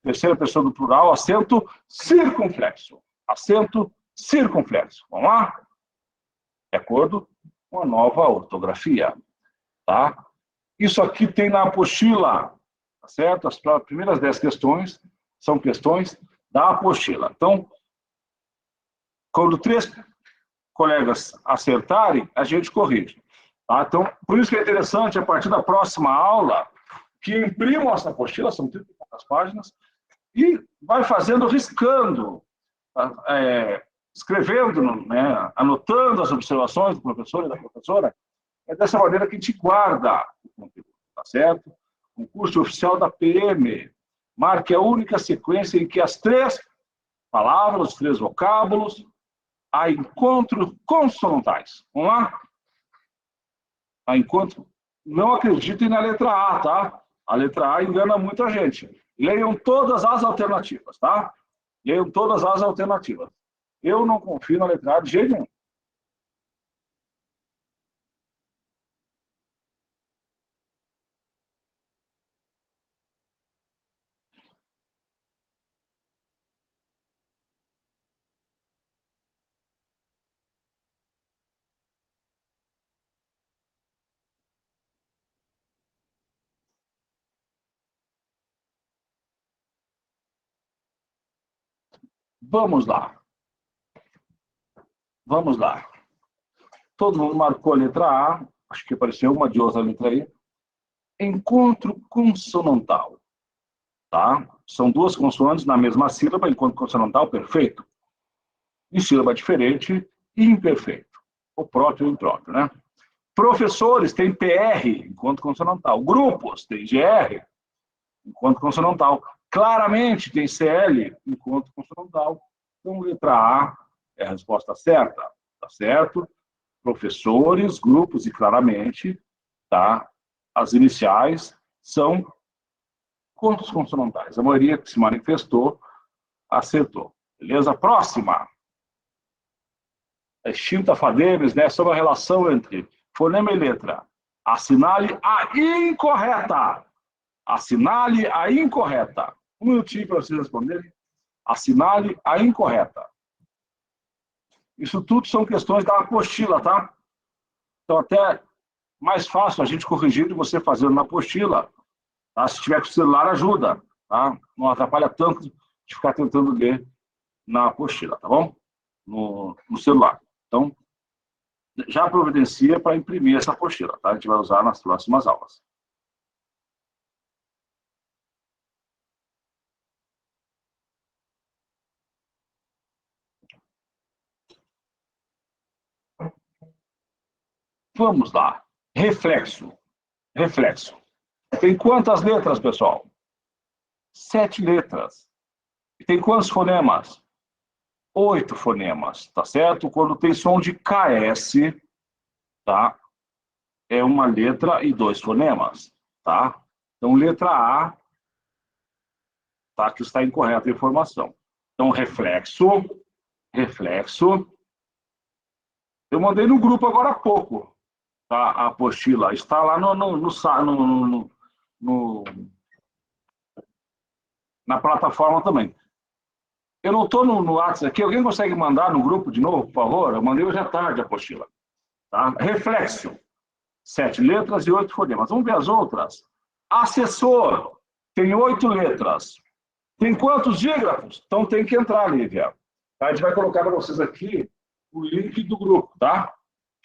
Speaker 1: terceira pessoa do plural, acento circunflexo. Acento circunflexo. Vamos lá? De acordo com a nova ortografia. Tá? Isso aqui tem na apostila. Tá certo? As primeiras 10 questões são questões da apostila. Então, quando 3 colegas acertarem, a gente corrige. Tá? Então, por isso que é interessante, a partir da próxima aula, que imprimam essa apostila, são 30 e poucas páginas, e vai fazendo, riscando, escrevendo, né, anotando as observações do professor e da professora, É dessa maneira que a gente guarda o conteúdo, tá certo? Concurso oficial da PM. Marque a única sequência em que as 3 palavras, os 3 vocábulos, há encontros consonantais. Vamos lá? Há encontro. Não acreditem na letra A, tá? A letra A engana muita gente. Leiam todas as alternativas, tá? Leiam todas as alternativas. Eu não confio na letra A de jeito nenhum. Vamos lá. Vamos lá. Todo mundo marcou a letra A. Acho que apareceu uma de outra letra aí. Encontro consonantal. Tá? São 2 consoantes na mesma sílaba, encontro consonantal, perfeito. Em sílaba diferente, imperfeito. O próprio e o impróprio, né? Professores têm PR, encontro consonantal. Grupos têm GR, encontro consonantal. Claramente tem CL, encontro consonantal. Então, letra A é a resposta certa, tá certo? Professores, grupos e claramente, tá? As iniciais são encontros consonantais. A maioria que se manifestou acertou. Beleza? Próxima. Extinta Fademes, né? Sobre a relação entre fonema e letra. Assinale a incorreta. Assinale a incorreta. Um minutinho para vocês responderem. Assinale a incorreta. Isso tudo são questões da apostila, tá? Então, até mais fácil a gente corrigir de você fazendo na apostila. Tá? Se tiver com o celular, ajuda. Tá? Não atrapalha tanto de ficar tentando ler na apostila, tá bom? No celular. Então, já providencia para imprimir essa apostila, tá? A gente vai usar nas próximas aulas. Vamos lá. Reflexo. Reflexo. Tem quantas letras, pessoal? 7 letras. E tem quantos fonemas? 8 fonemas, tá certo? Quando tem som de KS, tá? É uma letra e 2 fonemas, tá? Então, letra A, tá? Que está incorreta a informação. Então, reflexo, reflexo. Eu mandei no grupo agora há pouco, tá? A apostila. Está lá na plataforma também. Eu não estou no WhatsApp aqui. Alguém consegue mandar no grupo de novo, por favor? Eu mandei hoje à tarde a apostila. Tá? Reflexo. 7 letras e 8 fonemas. Vamos ver as outras. Assessor. Tem 8 letras. Tem quantos dígrafos? Então tem que entrar, Lívia. Tá? A gente vai colocar para vocês aqui o link do grupo, tá?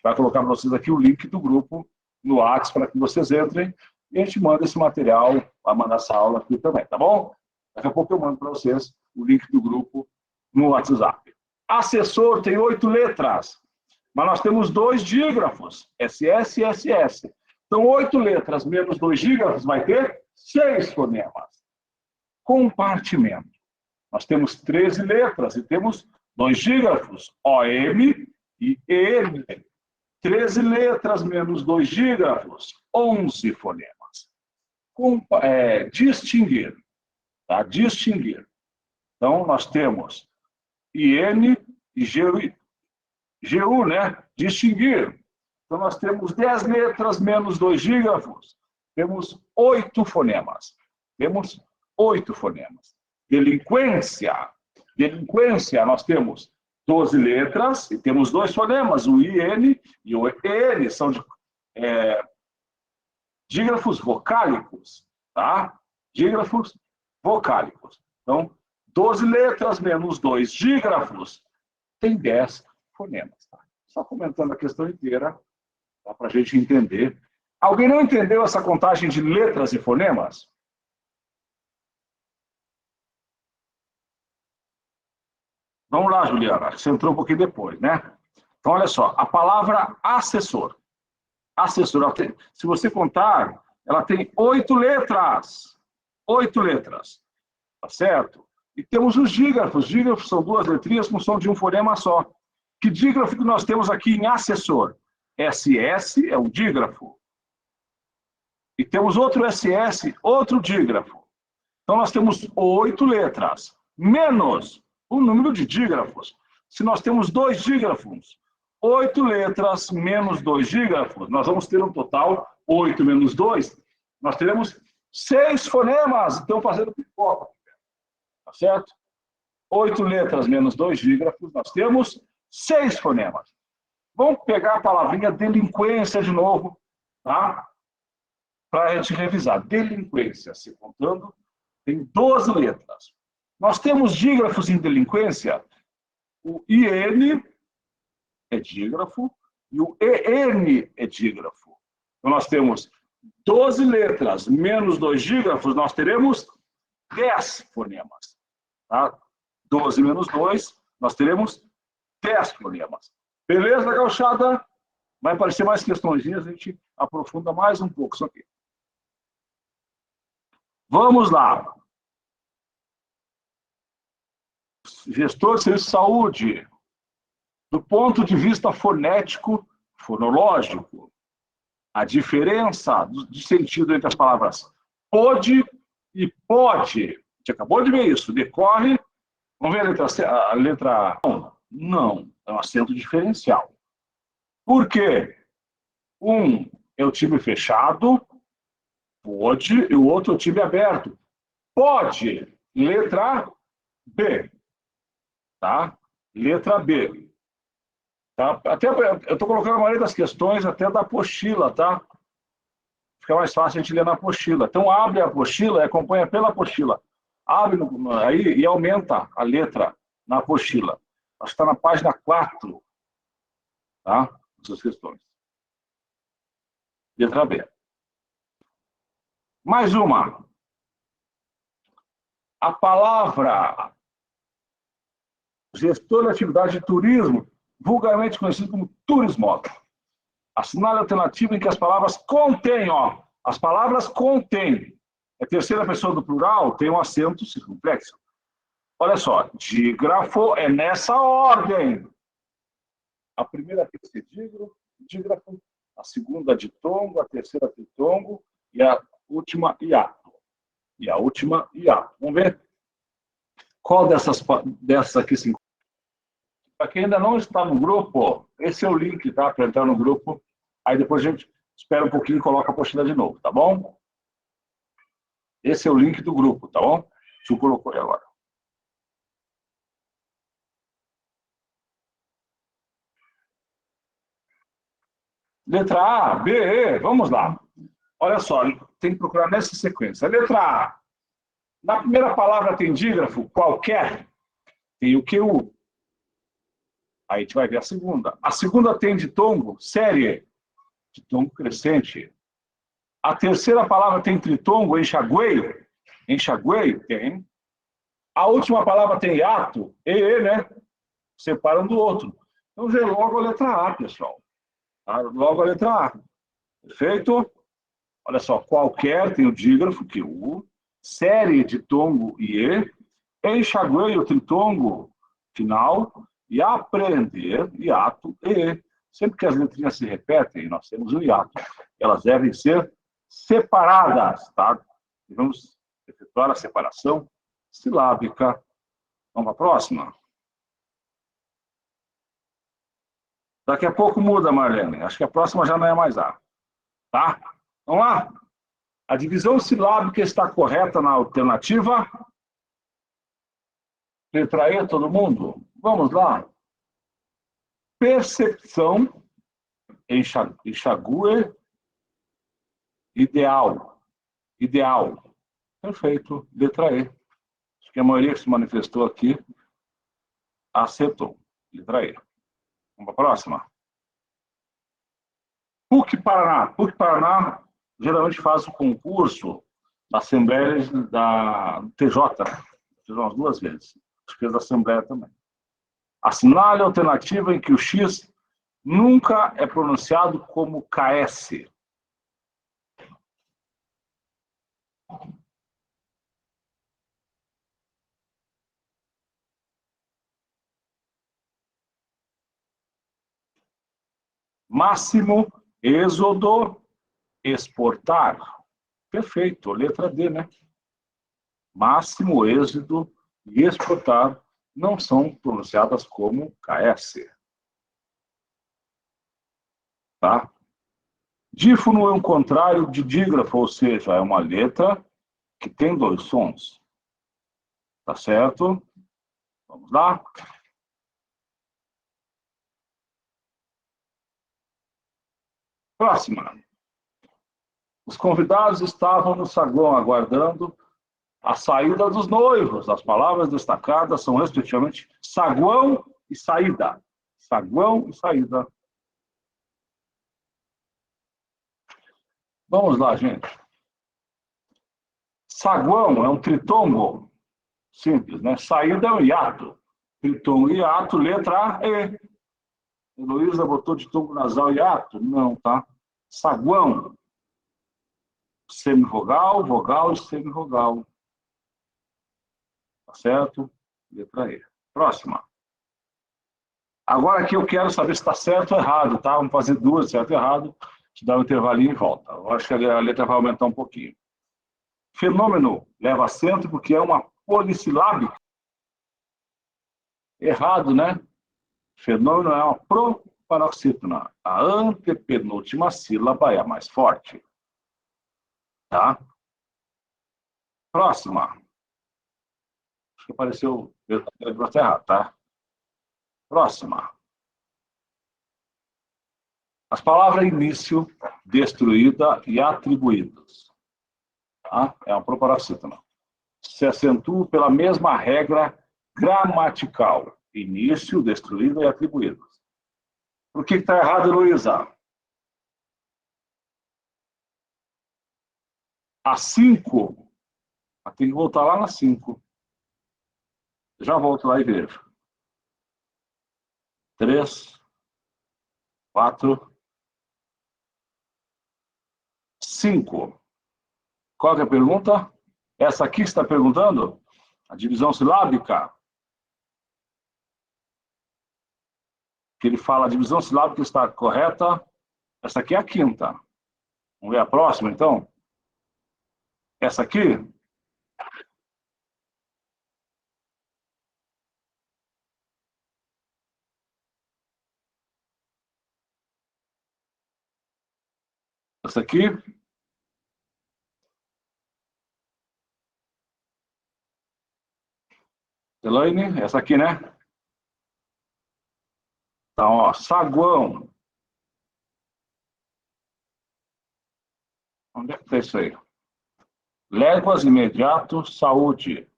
Speaker 1: Vai colocar para vocês aqui o link do grupo no WhatsApp para que vocês entrem e a gente manda esse material, vai mandar essa aula aqui também, tá bom? Daqui a pouco eu mando para vocês o link do grupo no WhatsApp. Assessor tem 8 letras, mas nós temos 2 dígrafos, SS e SS. Então, 8 letras menos 2 dígrafos vai ter 6 fonemas. Compartimento. Nós temos 13 letras e temos 2 dígrafos, OM e EM. 13 letras menos 2 dígrafos, 11 fonemas. Distinguir. Tá? Distinguir. Então, nós temos IN e GU, né? Distinguir. Então, nós temos 10 letras menos 2 dígrafos. Temos 8 fonemas. Temos 8 fonemas. Delinquência. Delinquência, nós temos 12 letras e temos 2 fonemas, o IN e o EN, são dígrafos vocálicos, tá? Dígrafos vocálicos. Então, 12 letras menos 2 dígrafos tem 10 fonemas. Tá? Só comentando a questão inteira, tá? Para a gente entender. Alguém não entendeu essa contagem de letras e fonemas? Vamos lá, Juliana, você entrou um pouquinho depois, né? Então, olha só, a palavra assessor. Assessor, se você contar, ela tem 8 letras. 8 letras. Tá certo? E temos os dígrafos. Dígrafos são 2 letrinhas com som de um fonema só. Que dígrafo que nós temos aqui em assessor? SS é um dígrafo. E temos outro SS, outro dígrafo. Então, nós temos 8 letras, menos o número de dígrafos. Se nós temos 2 dígrafos, 8 letras menos 2 dígrafos, nós vamos ter um total, 8 menos 2, nós teremos 6 fonemas. Então, fazendo pipoca. Tá certo? 8 letras menos 2 dígrafos, nós temos 6 fonemas. Vamos pegar a palavrinha delinquência de novo, tá? Para a gente revisar. Delinquência, se contando, tem 12 letras. Nós temos dígrafos em delinquência. O IN é dígrafo e o EN é dígrafo. Então, nós temos 12 letras menos 2 dígrafos, nós teremos 10 fonemas. Tá? 12 menos 2, nós teremos 10 fonemas. Beleza, gauchada? Vai aparecer mais questõezinhas, a gente aprofunda mais um pouco isso aqui. Vamos lá. Gestor de serviço de saúde. Do ponto de vista fonético, fonológico, a diferença de sentido entre as palavras pode e pode. A gente acabou de ver isso. Decorre. Vamos ver a letra A? Não. É um acento diferencial. Por quê? Um é o time fechado, pode, e o outro é o time aberto. Pode. Letra B. Tá? Letra B. Tá? Até, eu estou colocando a maioria das questões até da apostila, tá? Fica mais fácil a gente ler na apostila. Então, abre a apostila e acompanha pela apostila. Abre aí e aumenta a letra na apostila. Acho que está na página 4, tá? Essas questões. Letra B. Mais uma. A palavra gestor de atividade de turismo, vulgarmente conhecido como turismólogo. Assinale a alternativa em que as palavras contêm, ó. As palavras contêm. A terceira pessoa do plural tem um acento circunflexo. Olha só, dígrafo é nessa ordem. A primeira tem que ser dígrafo, a segunda ditongo, a terceira tritongo e a última hiato. E a última hiato. Vamos ver qual dessas aqui se encontra. Para quem ainda não está no grupo, esse é o link, tá? Para entrar no grupo. Aí depois a gente espera um pouquinho e coloca a apostila de novo, tá bom? Esse é o link do grupo, tá bom? Deixa eu colocar aí agora. Letra A, B, E, vamos lá. Olha só, tem que procurar nessa sequência. Letra A. Na primeira palavra tem dígrafo, qualquer. Tem o QU. Aí a gente vai ver a segunda. A segunda tem ditongo, série. Ditongo crescente. A terceira palavra tem tritongo, enxaguei. Enxaguei, tem. A última palavra tem hiato, EE, né? Separa um do outro. Então, vê logo a letra A, pessoal. Tá? Logo a letra A. Perfeito? Olha só, qualquer tem o dígrafo, QU. Série, ditongo e E. Enxaguei, o tritongo final. E aprender, hiato, E. Sempre que as letrinhas se repetem, nós temos o hiato. Elas devem ser separadas, tá? E vamos efetuar a separação silábica. Vamos para a próxima? Daqui a pouco muda, Marlene. Acho que a próxima já não é mais A. Tá? Vamos lá? A divisão silábica está correta na alternativa? Letra E, todo mundo? Vamos lá. Percepção, enxague, ideal. Ideal. Perfeito. Letra E. Acho que a maioria que se manifestou aqui acertou. Letra E. Vamos para a próxima. PUC Paraná. PUC Paraná geralmente faz o concurso da Assembleia da TJ. Fiz umas 2 vezes. Acho que fez da Assembleia também. Assinale a alternativa em que o X nunca é pronunciado como KS. Máximo, êxodo, exportar. Perfeito, letra D, né? Máximo, êxodo e exportar não são pronunciadas como KS. Tá? Dífono é um contrário de dígrafo, ou seja, é uma letra que tem dois sons. Tá certo? Vamos lá? Próxima. Os convidados estavam no saguão aguardando a saída dos noivos. As palavras destacadas são, respectivamente, saguão e saída. Saguão e saída. Vamos lá, gente. Saguão é um tritongo. Simples, né? Saída é um hiato. Tritongo e hiato, letra A, E. Heloísa botou ditongo nasal hiato? Não, tá? Saguão. Semivogal, vogal e semivogal. Tá certo? Letra E. Próxima. Agora aqui eu quero saber se está certo ou errado, tá? Vamos fazer duas, certo e errado. Te dá um intervalinho e volta. Eu acho que a letra vai aumentar um pouquinho. Fenômeno leva acento porque é uma polissilábica. Errado, né? Fenômeno é uma proparoxítona. A antepenúltima sílaba é a mais forte. Tá? Próxima. Acho que apareceu errado, tá? Próxima. As palavras início, destruída e atribuídos. Tá? É uma proparoxítona. Se acentua pela mesma regra gramatical. Início, destruída e atribuídos. Por que está errado, Luísa? A 5. Tem que voltar lá na 5. Já volto lá e vejo. 3, 4, 5. Qual que é a pergunta? Essa aqui que está perguntando? A divisão silábica. Que ele fala, a divisão silábica está correta. Essa aqui é a quinta. Vamos ver a próxima, então? Essa aqui? Essa aqui? Elaine, essa aqui, né? Então, ó, saguão. Onde é que está isso aí? Léguas, imediato, saúde.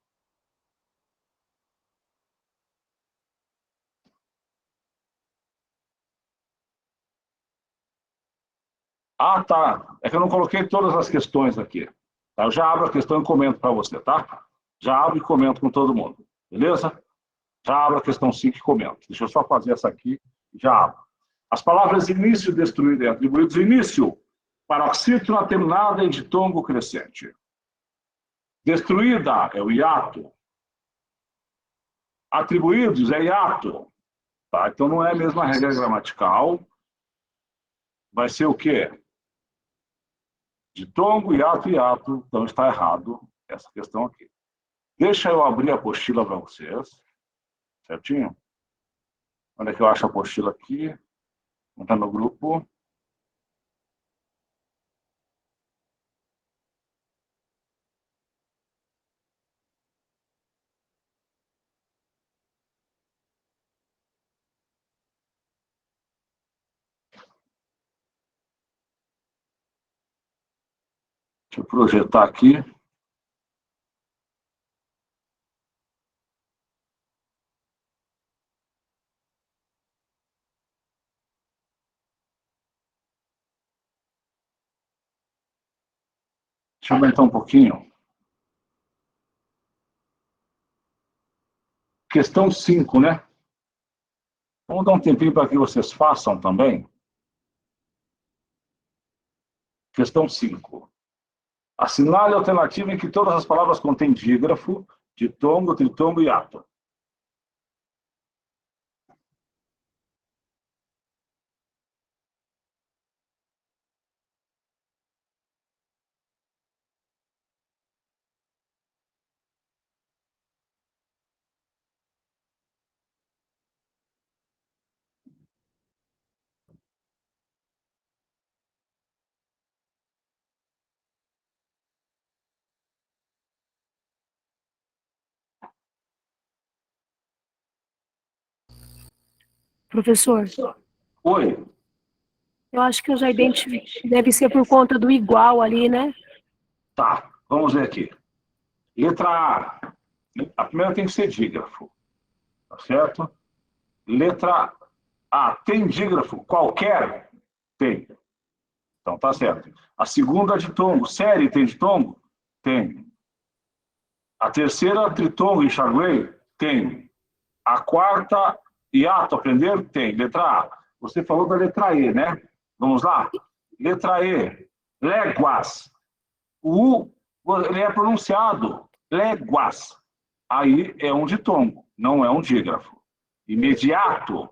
Speaker 1: Ah, tá. É que eu não coloquei todas as questões aqui. Tá? Eu já abro a questão e comento para você, tá? Já abro e comento com todo mundo. Beleza? Já abro a questão 5 e comento. Deixa eu só fazer essa aqui e já abro. As palavras início, destruído e atribuídos. Início, paroxítona terminada em ditongo crescente. Destruída é o hiato. Atribuídos é hiato. Tá? Então não é a mesma regra gramatical. Vai ser o quê? Ditongo, hiato, hiato. Então está errado essa questão aqui. Deixa eu abrir a apostila para vocês. Certinho? Onde é que eu acho a apostila aqui? Está no grupo. Deixa eu projetar aqui. Deixa eu aumentar um pouquinho. Questão 5, né? Vamos dar um tempinho para que vocês façam também. Questão 5. Assinale a alternativa em que todas as palavras contêm dígrafo, ditongo, tritongo e ato.
Speaker 4: Professor,
Speaker 1: Oi.
Speaker 4: eu acho que eu já identifiquei. Deve ser por conta do igual ali, né?
Speaker 1: Tá, vamos ver aqui. Letra A. A primeira tem que ser dígrafo. Tá certo? Letra A. Tem dígrafo qualquer? Tem. Então tá certo. A segunda é ditongo. Série tem ditongo? Tem. A terceira, tritongo e enxaguei? Tem. A quarta, hiato, aprender? Tem. Letra A. Você falou da letra E, né? Vamos lá? Letra E. Léguas. O U, ele é pronunciado. Léguas. Aí é um ditongo, não é um dígrafo. Imediato.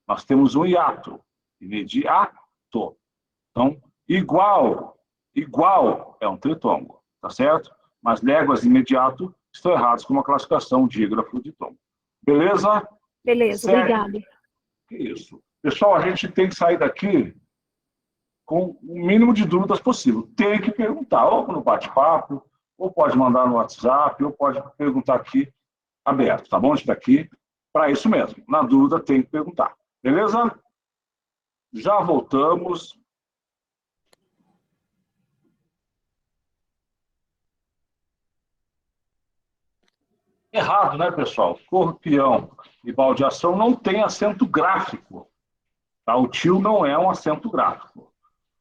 Speaker 1: Nós temos um hiato. Imediato. Então, igual. Igual é um tritongo. Tá certo? Mas léguas e imediato estão errados com uma classificação dígrafo de tom. Beleza?
Speaker 4: Beleza,
Speaker 1: Certo.
Speaker 4: obrigada.
Speaker 1: Isso. Pessoal, a gente tem que sair daqui com o mínimo de dúvidas possível. Tem que perguntar, ou no bate-papo, ou pode mandar no WhatsApp, ou pode perguntar aqui aberto, tá bom? A gente está aqui para isso mesmo. Na dúvida, tem que perguntar. Beleza? Já voltamos. Errado, né, pessoal? Corpião e baldeação não tem acento gráfico. Tá? O tio não é um acento gráfico.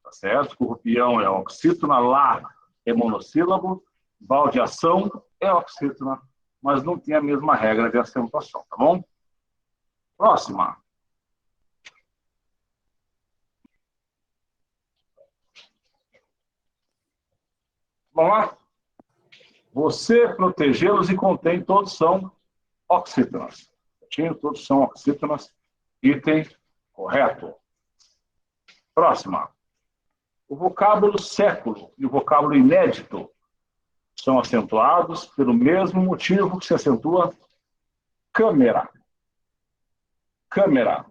Speaker 1: Tá certo? Corpião é oxítona, lá é monossílabo, baldeação é oxítona, mas não tem a mesma regra de acentuação, tá bom? Próxima. Vamos lá? Você protegê-los e contém, todos são oxítonas. Todos são oxítonas. Item correto. Próxima. O vocábulo século e o vocábulo inédito são acentuados pelo mesmo motivo que se acentua câmera. Câmera.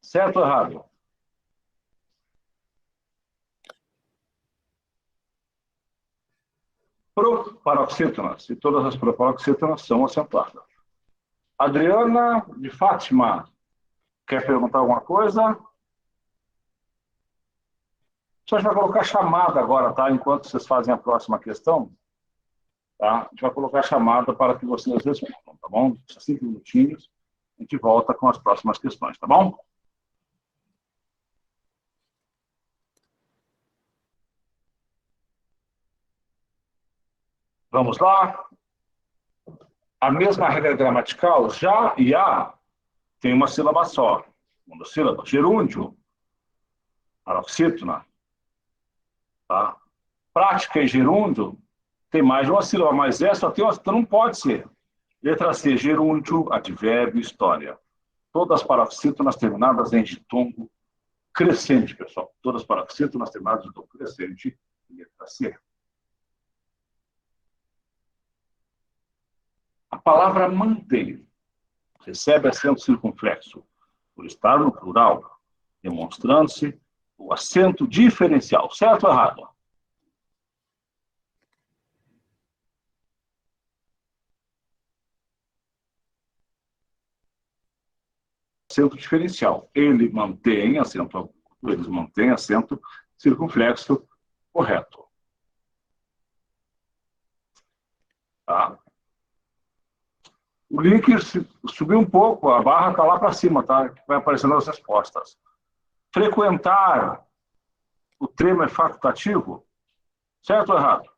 Speaker 1: Certo ou errado? Proparoxítonas. E todas as proparoxítonas são acentuadas. Adriana de Fátima, quer perguntar alguma coisa? Só a gente vai colocar chamada agora, tá? Enquanto vocês fazem a próxima questão, tá? A gente vai colocar chamada para que vocês respondam, tá bom? 5 minutinhos, a gente volta com as próximas questões, tá bom? Vamos lá? A mesma regra gramatical, já e a, tem uma sílaba só. Monossílaba. Gerúndio, paroxítona. Tá? Prática e gerúndio tem mais de uma sílaba, mas essa só tem uma, então não pode ser. Letra C, gerúndio, advérbio, história. Todas as paroxítonas terminadas em ditongo crescente, pessoal. Todas as paroxítonas terminadas em ditongo crescente. Letra C. A palavra mantém recebe acento circunflexo por estar no plural, demonstrando-se o acento diferencial. Certo ou errado? Acento diferencial. Eles mantêm acento circunflexo correto. Tá? O link subiu um pouco, a barra está lá para cima, tá? Vai aparecendo as respostas. Frequentar, o termo é facultativo? Certo ou errado?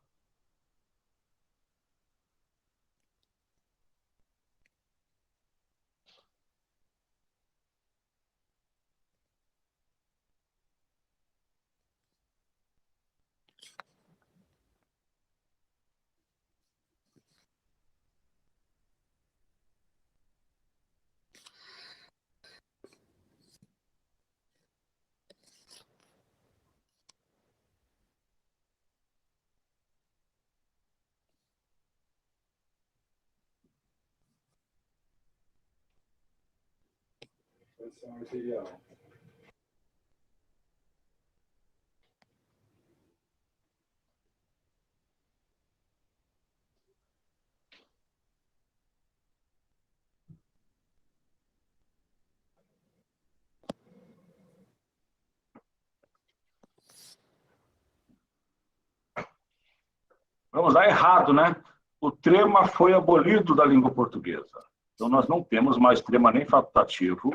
Speaker 1: Vamos lá, errado, né? O trema foi abolido da língua portuguesa. Então, nós não temos mais trema nem facultativo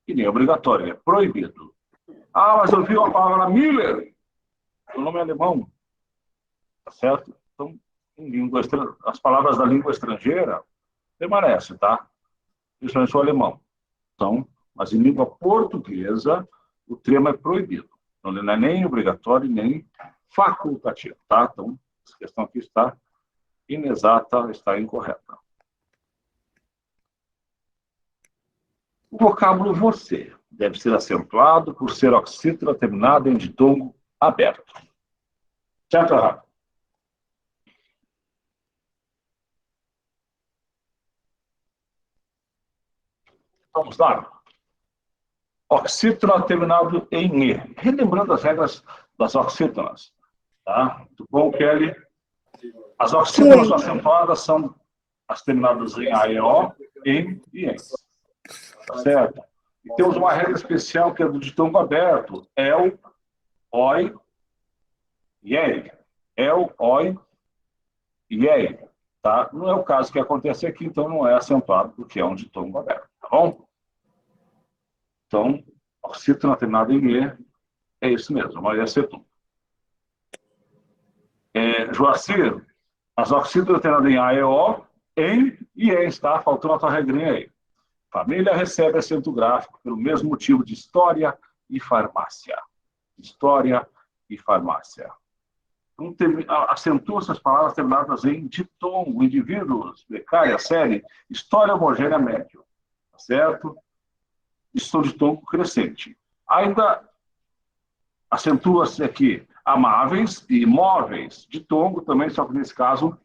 Speaker 1: e nem obrigatório, é proibido. Ah, mas eu vi uma palavra Miller, o nome é alemão, tá certo? Então, as palavras da língua estrangeira permanecem, tá? Principalmente o alemão. Então, mas em língua portuguesa, o trema é proibido. Então, ele não é nem obrigatório nem facultativo, tá? Então, essa questão aqui está inexata, está incorreta. O vocábulo você deve ser acentuado por ser oxítona terminada em ditongo aberto. Certo ou errado? Vamos lá. Oxítona terminado em E. Relembrando as regras das oxítonas. Tá? Muito bom, Kelly. As oxítonas acentuadas são as terminadas em A e O, em e em. Tá certo? E temos uma regra especial que é do ditongo aberto. El, oi, iei. El, oi, iei. Tá? Não é o caso que acontece aqui, então não é acentuado, porque é um ditongo aberto. Tá bom? Então, oxítona terminada em E é isso mesmo, a maioria acertou. Joacir, as oxítonas terminadas em A e O, em e em, está faltando a tua regrinha aí. Família recebe acento gráfico pelo mesmo motivo de história e farmácia. História e farmácia. Então, acentua essas palavras terminadas em ditongo, indivíduos, precária, série, história homogênea, médio. Tá certo? Isso são ditongo crescente. Ainda acentua-se aqui amáveis e imóveis, ditongo também, só que nesse caso,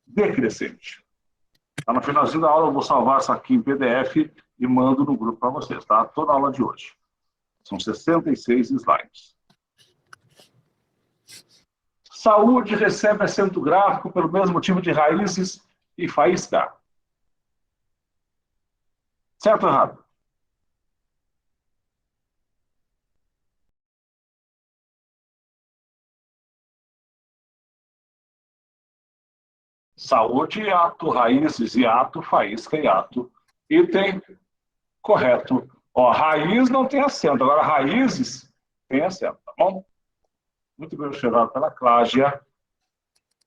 Speaker 1: decrescente. Tá no finalzinho da aula, eu vou salvar isso aqui em PDF e mando no grupo para vocês, tá? Toda a aula de hoje. São 66 slides. Saúde recebe acento gráfico pelo mesmo motivo de raízes e faísca. Certo ou errado? Saúde, ato, raízes e ato, faísca e ato. Item correto. Ó, raiz não tem acento, agora raízes tem acento, tá bom? Muito bem observado pela Cláudia.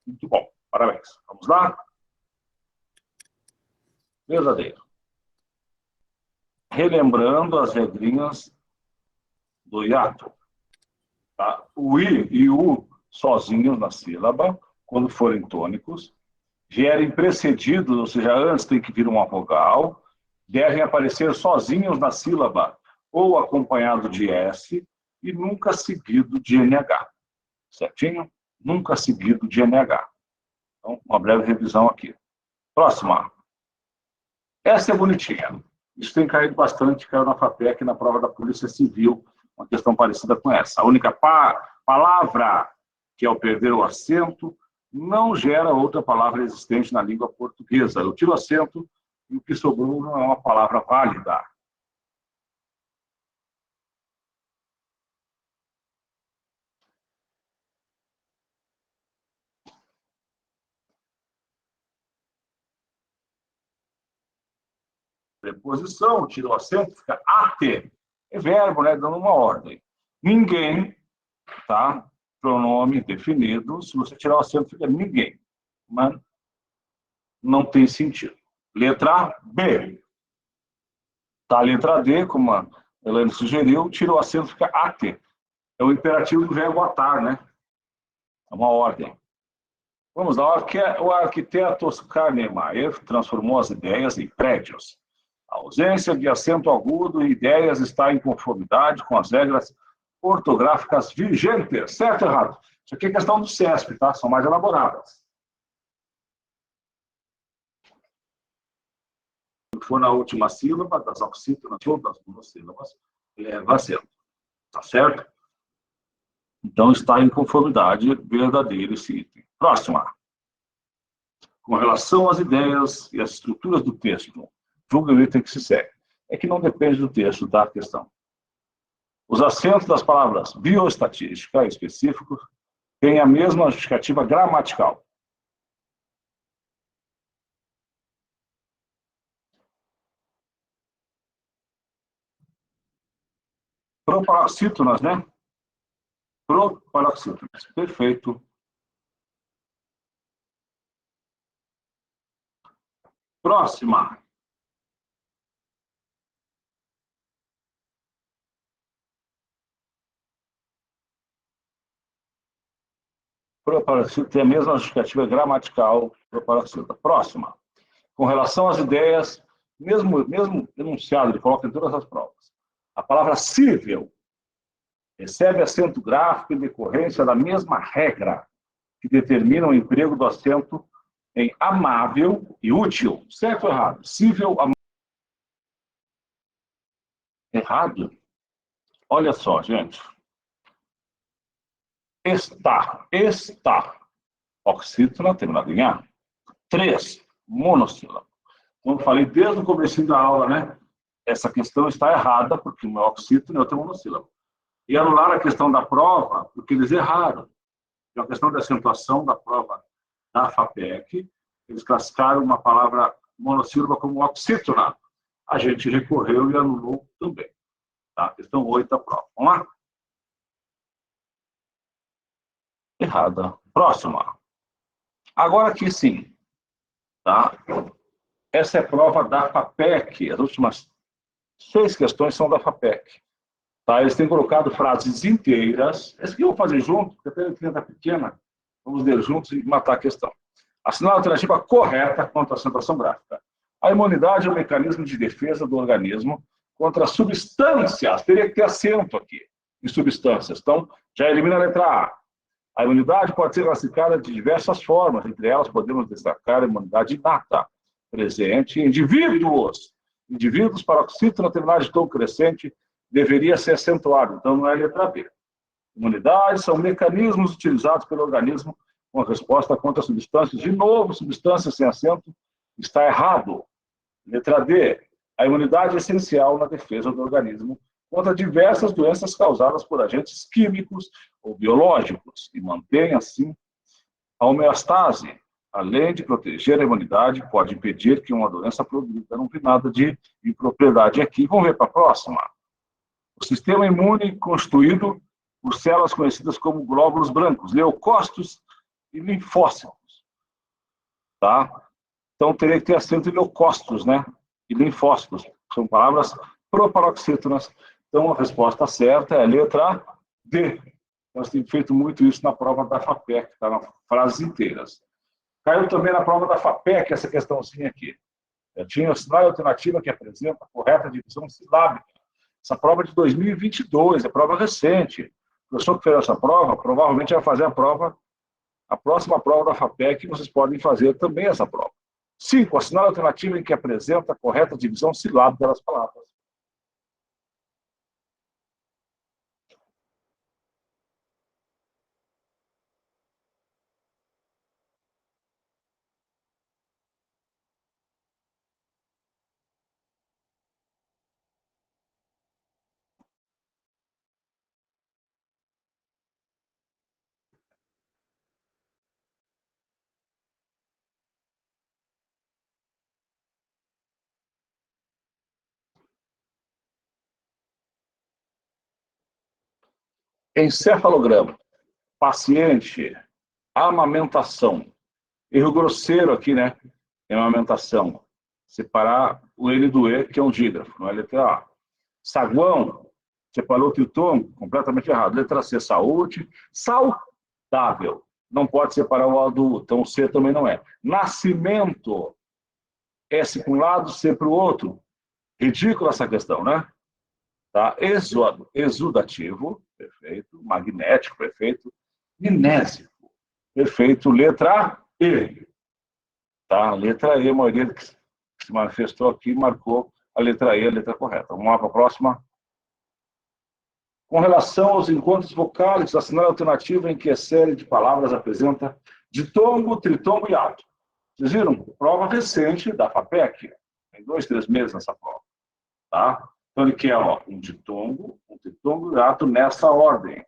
Speaker 1: Muito bom, parabéns. Vamos lá? Verdadeiro. Relembrando as regrinhas do hiato. Tá? O I e o U sozinhos na sílaba, quando forem tônicos, vierem precedidos, ou seja, antes tem que vir uma vogal, devem aparecer sozinhos na sílaba, ou acompanhado de S, e nunca seguido de NH. Certinho? Nunca seguido de NH. Então, uma breve revisão aqui. Próxima. Essa é bonitinha. Isso tem caído bastante, caiu na FATEC, na prova da Polícia Civil, uma questão parecida com essa. A única palavra, que ao perder o acento, não gera outra palavra existente na língua portuguesa. Eu tiro o acento e o que sobrou não é uma palavra válida. Preposição, tira o acento, fica AT. É verbo, né? Dando uma ordem. Ninguém, tá? Pronome definido. Se você tirar o acento, fica ninguém. Mas não tem sentido. Letra B. Tá, a letra D, como a Elaine sugeriu, tira o acento, fica AT. É o imperativo do verbo atar, né? É uma ordem. Vamos lá. O arquiteto Oscar Niemeyer transformou as ideias em prédios. A ausência de acento agudo e ideias está em conformidade com as regras ortográficas vigentes. Certo ou errado? Isso aqui é questão do CESP, tá? São mais elaboradas. que for na última sílaba das oxítonas ou das monossílabas, leva acento. Tá certo? Então, está em conformidade verdadeiro esse item. Próxima. Com relação às ideias e às estruturas do texto, julga o item que se segue. É que não depende do texto da questão. Os acentos das palavras bioestatística e específico têm a mesma justificativa gramatical. Proparoxítonas, né? Proparoxítonas. Perfeito. Próxima. Proparoxítona tem a mesma justificativa gramatical. Proparoxítona. Próxima. Com relação às ideias, mesmo enunciado, ele coloca em todas as provas. A palavra cível recebe acento gráfico em decorrência da mesma regra que determina o emprego do acento em amável e útil. Certo ou errado? Cível, amável. Errado? Olha só, gente. Está. Oxítona, terminado em A. 3, monossílabo. Como eu falei desde o começo da aula, né? Essa questão está errada, porque um é oxítona e outro é monossílabo. E anularam a questão da prova, porque eles erraram. É uma questão de acentuação da prova da FAPEC. Eles classificaram uma palavra monossílaba como oxítona. A gente recorreu e anulou também. Tá? Questão 8 da prova. Vamos lá? Errada. Próxima. Agora aqui sim. Tá? Essa é a prova da FAPEC. As últimas 6 questões são da FAPEC. Tá? Eles têm colocado frases inteiras. Esse aqui eu vou fazer junto, porque a letra está pequena. Vamos ler juntos e matar a questão. Assinar a alternativa correta contra a acentuação gráfica. A imunidade é um mecanismo de defesa do organismo contra substâncias. Teria que ter acento aqui, em substâncias. Então, já elimina a letra A. A imunidade pode ser classificada de diversas formas. Entre elas, podemos destacar a imunidade inata, presente em indivíduos. Indivíduos para oxítona terminal de tom crescente deveria ser acentuado. Então, não é a letra B. Imunidades são mecanismos utilizados pelo organismo com a resposta contra substâncias. De novo, substâncias sem acento está errado. Letra D. A imunidade é essencial na defesa do organismo contra diversas doenças causadas por agentes químicos ou biológicos e mantém, assim, a homeostase. Além de proteger a imunidade, pode impedir que uma doença progrida. Não vi nada de impropriedade aqui. Vamos ver para a próxima. O sistema imune constituído por células conhecidas como glóbulos brancos, leucócitos e linfócitos. Tá? Então, teria que ter acento em leucócitos, né? E linfócitos. São palavras proparoxítonas. Então, a resposta certa é a letra D. Nós temos feito muito isso na prova da FAPEC, tá? Nas frases inteiras. Caiu também na prova da FAPEC essa questãozinha aqui. Tinha a sinal alternativa que apresenta a correta divisão silábica. Essa prova é de 2022, é prova recente. O professor que fez essa prova, provavelmente vai fazer a próxima prova da FAPEC, e vocês podem fazer também essa prova. 5, a sinal alternativa em que apresenta a correta divisão silábica das palavras. Encefalograma. Paciente. Amamentação. Erro grosseiro aqui, né? Amamentação. Separar o N do E, que é um dígrafo, não é letra A. Saguão. Separou o tritom, completamente errado. Letra C, saúde. Saudável. Não pode separar o A do U, então o C também não é. Nascimento. S para um lado, C para o outro. Ridícula essa questão, né? Tá? Exudativo, perfeito. Magnético, perfeito. Minésico, perfeito. Letra E. Tá? Letra E, a maioria que se manifestou aqui, marcou a letra E, a letra correta. Vamos lá para a próxima. Com relação aos encontros vocálicos, assinale a alternativa em que a série de palavras apresenta ditongo, tritongo e ato. Vocês viram? Prova recente da FAPEC. Tem 2, 3 meses nessa prova. Tá? Então, ele quer um ditongo, um tritongo e um ato nessa ordem.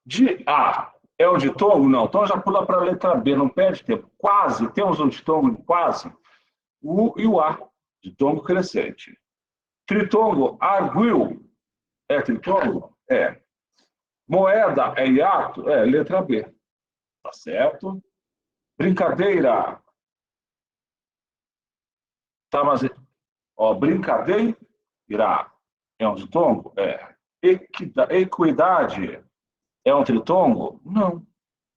Speaker 1: De A é o ditongo? Não. Então já pula para a letra B, não perde tempo. Quase, temos um ditongo de quase. O e o A, ditongo crescente. Tritongo, arguil, é tritongo? É. Moeda é hiato? É, letra B. Tá certo? Brincadeira. Tá, mas... Ó, brincadeira é um ditongo? É. Equidade é um tritongo? Não.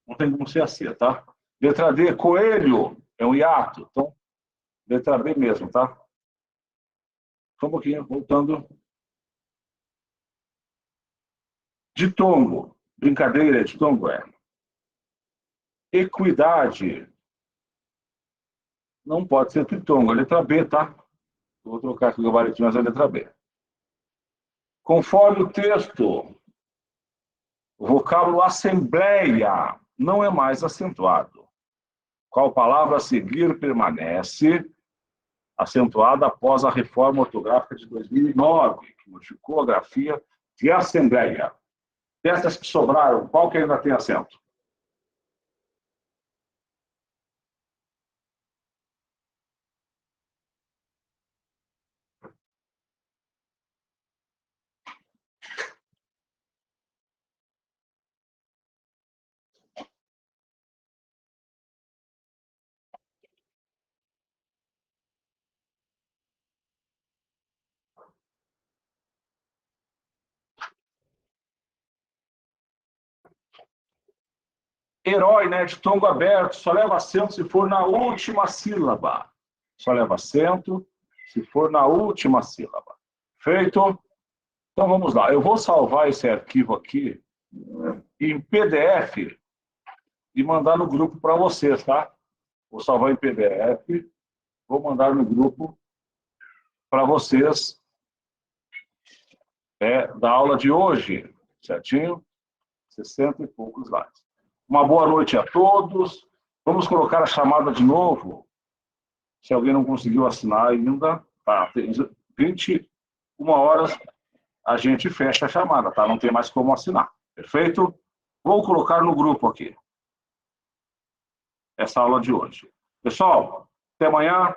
Speaker 1: Não tem como ser assim, tá? Letra D, coelho é um hiato. Então, letra B mesmo, tá? Só um pouquinho, voltando. Ditongo. Brincadeira é ditongo? É. Equidade. Não pode ser tritongo. É letra B, tá? Vou trocar aqui o gabaritinho, mas é letra B. Conforme o texto, o vocábulo assembleia não é mais acentuado. Qual palavra a seguir permanece acentuada após a reforma ortográfica de 2009, que modificou a grafia de assembleia? Dessas que sobraram, qual que ainda tem acento? Herói, né? Ditongo aberto, só leva acento se for na última sílaba. Só leva acento se for na última sílaba. Feito? Então vamos lá. Eu vou salvar esse arquivo aqui em PDF e mandar no grupo para vocês, tá? Vou salvar em PDF, vou mandar no grupo para vocês da aula de hoje, certinho? 60 e poucos likes. Uma boa noite a todos. Vamos colocar a chamada de novo. Se alguém não conseguiu assinar ainda, tá? 21 horas a gente fecha a chamada, tá? Não tem mais como assinar. Perfeito? Vou colocar no grupo aqui essa aula de hoje. Pessoal, até amanhã.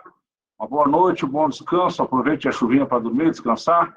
Speaker 1: Uma boa noite, um bom descanso. Aproveite a chuvinha para dormir, descansar.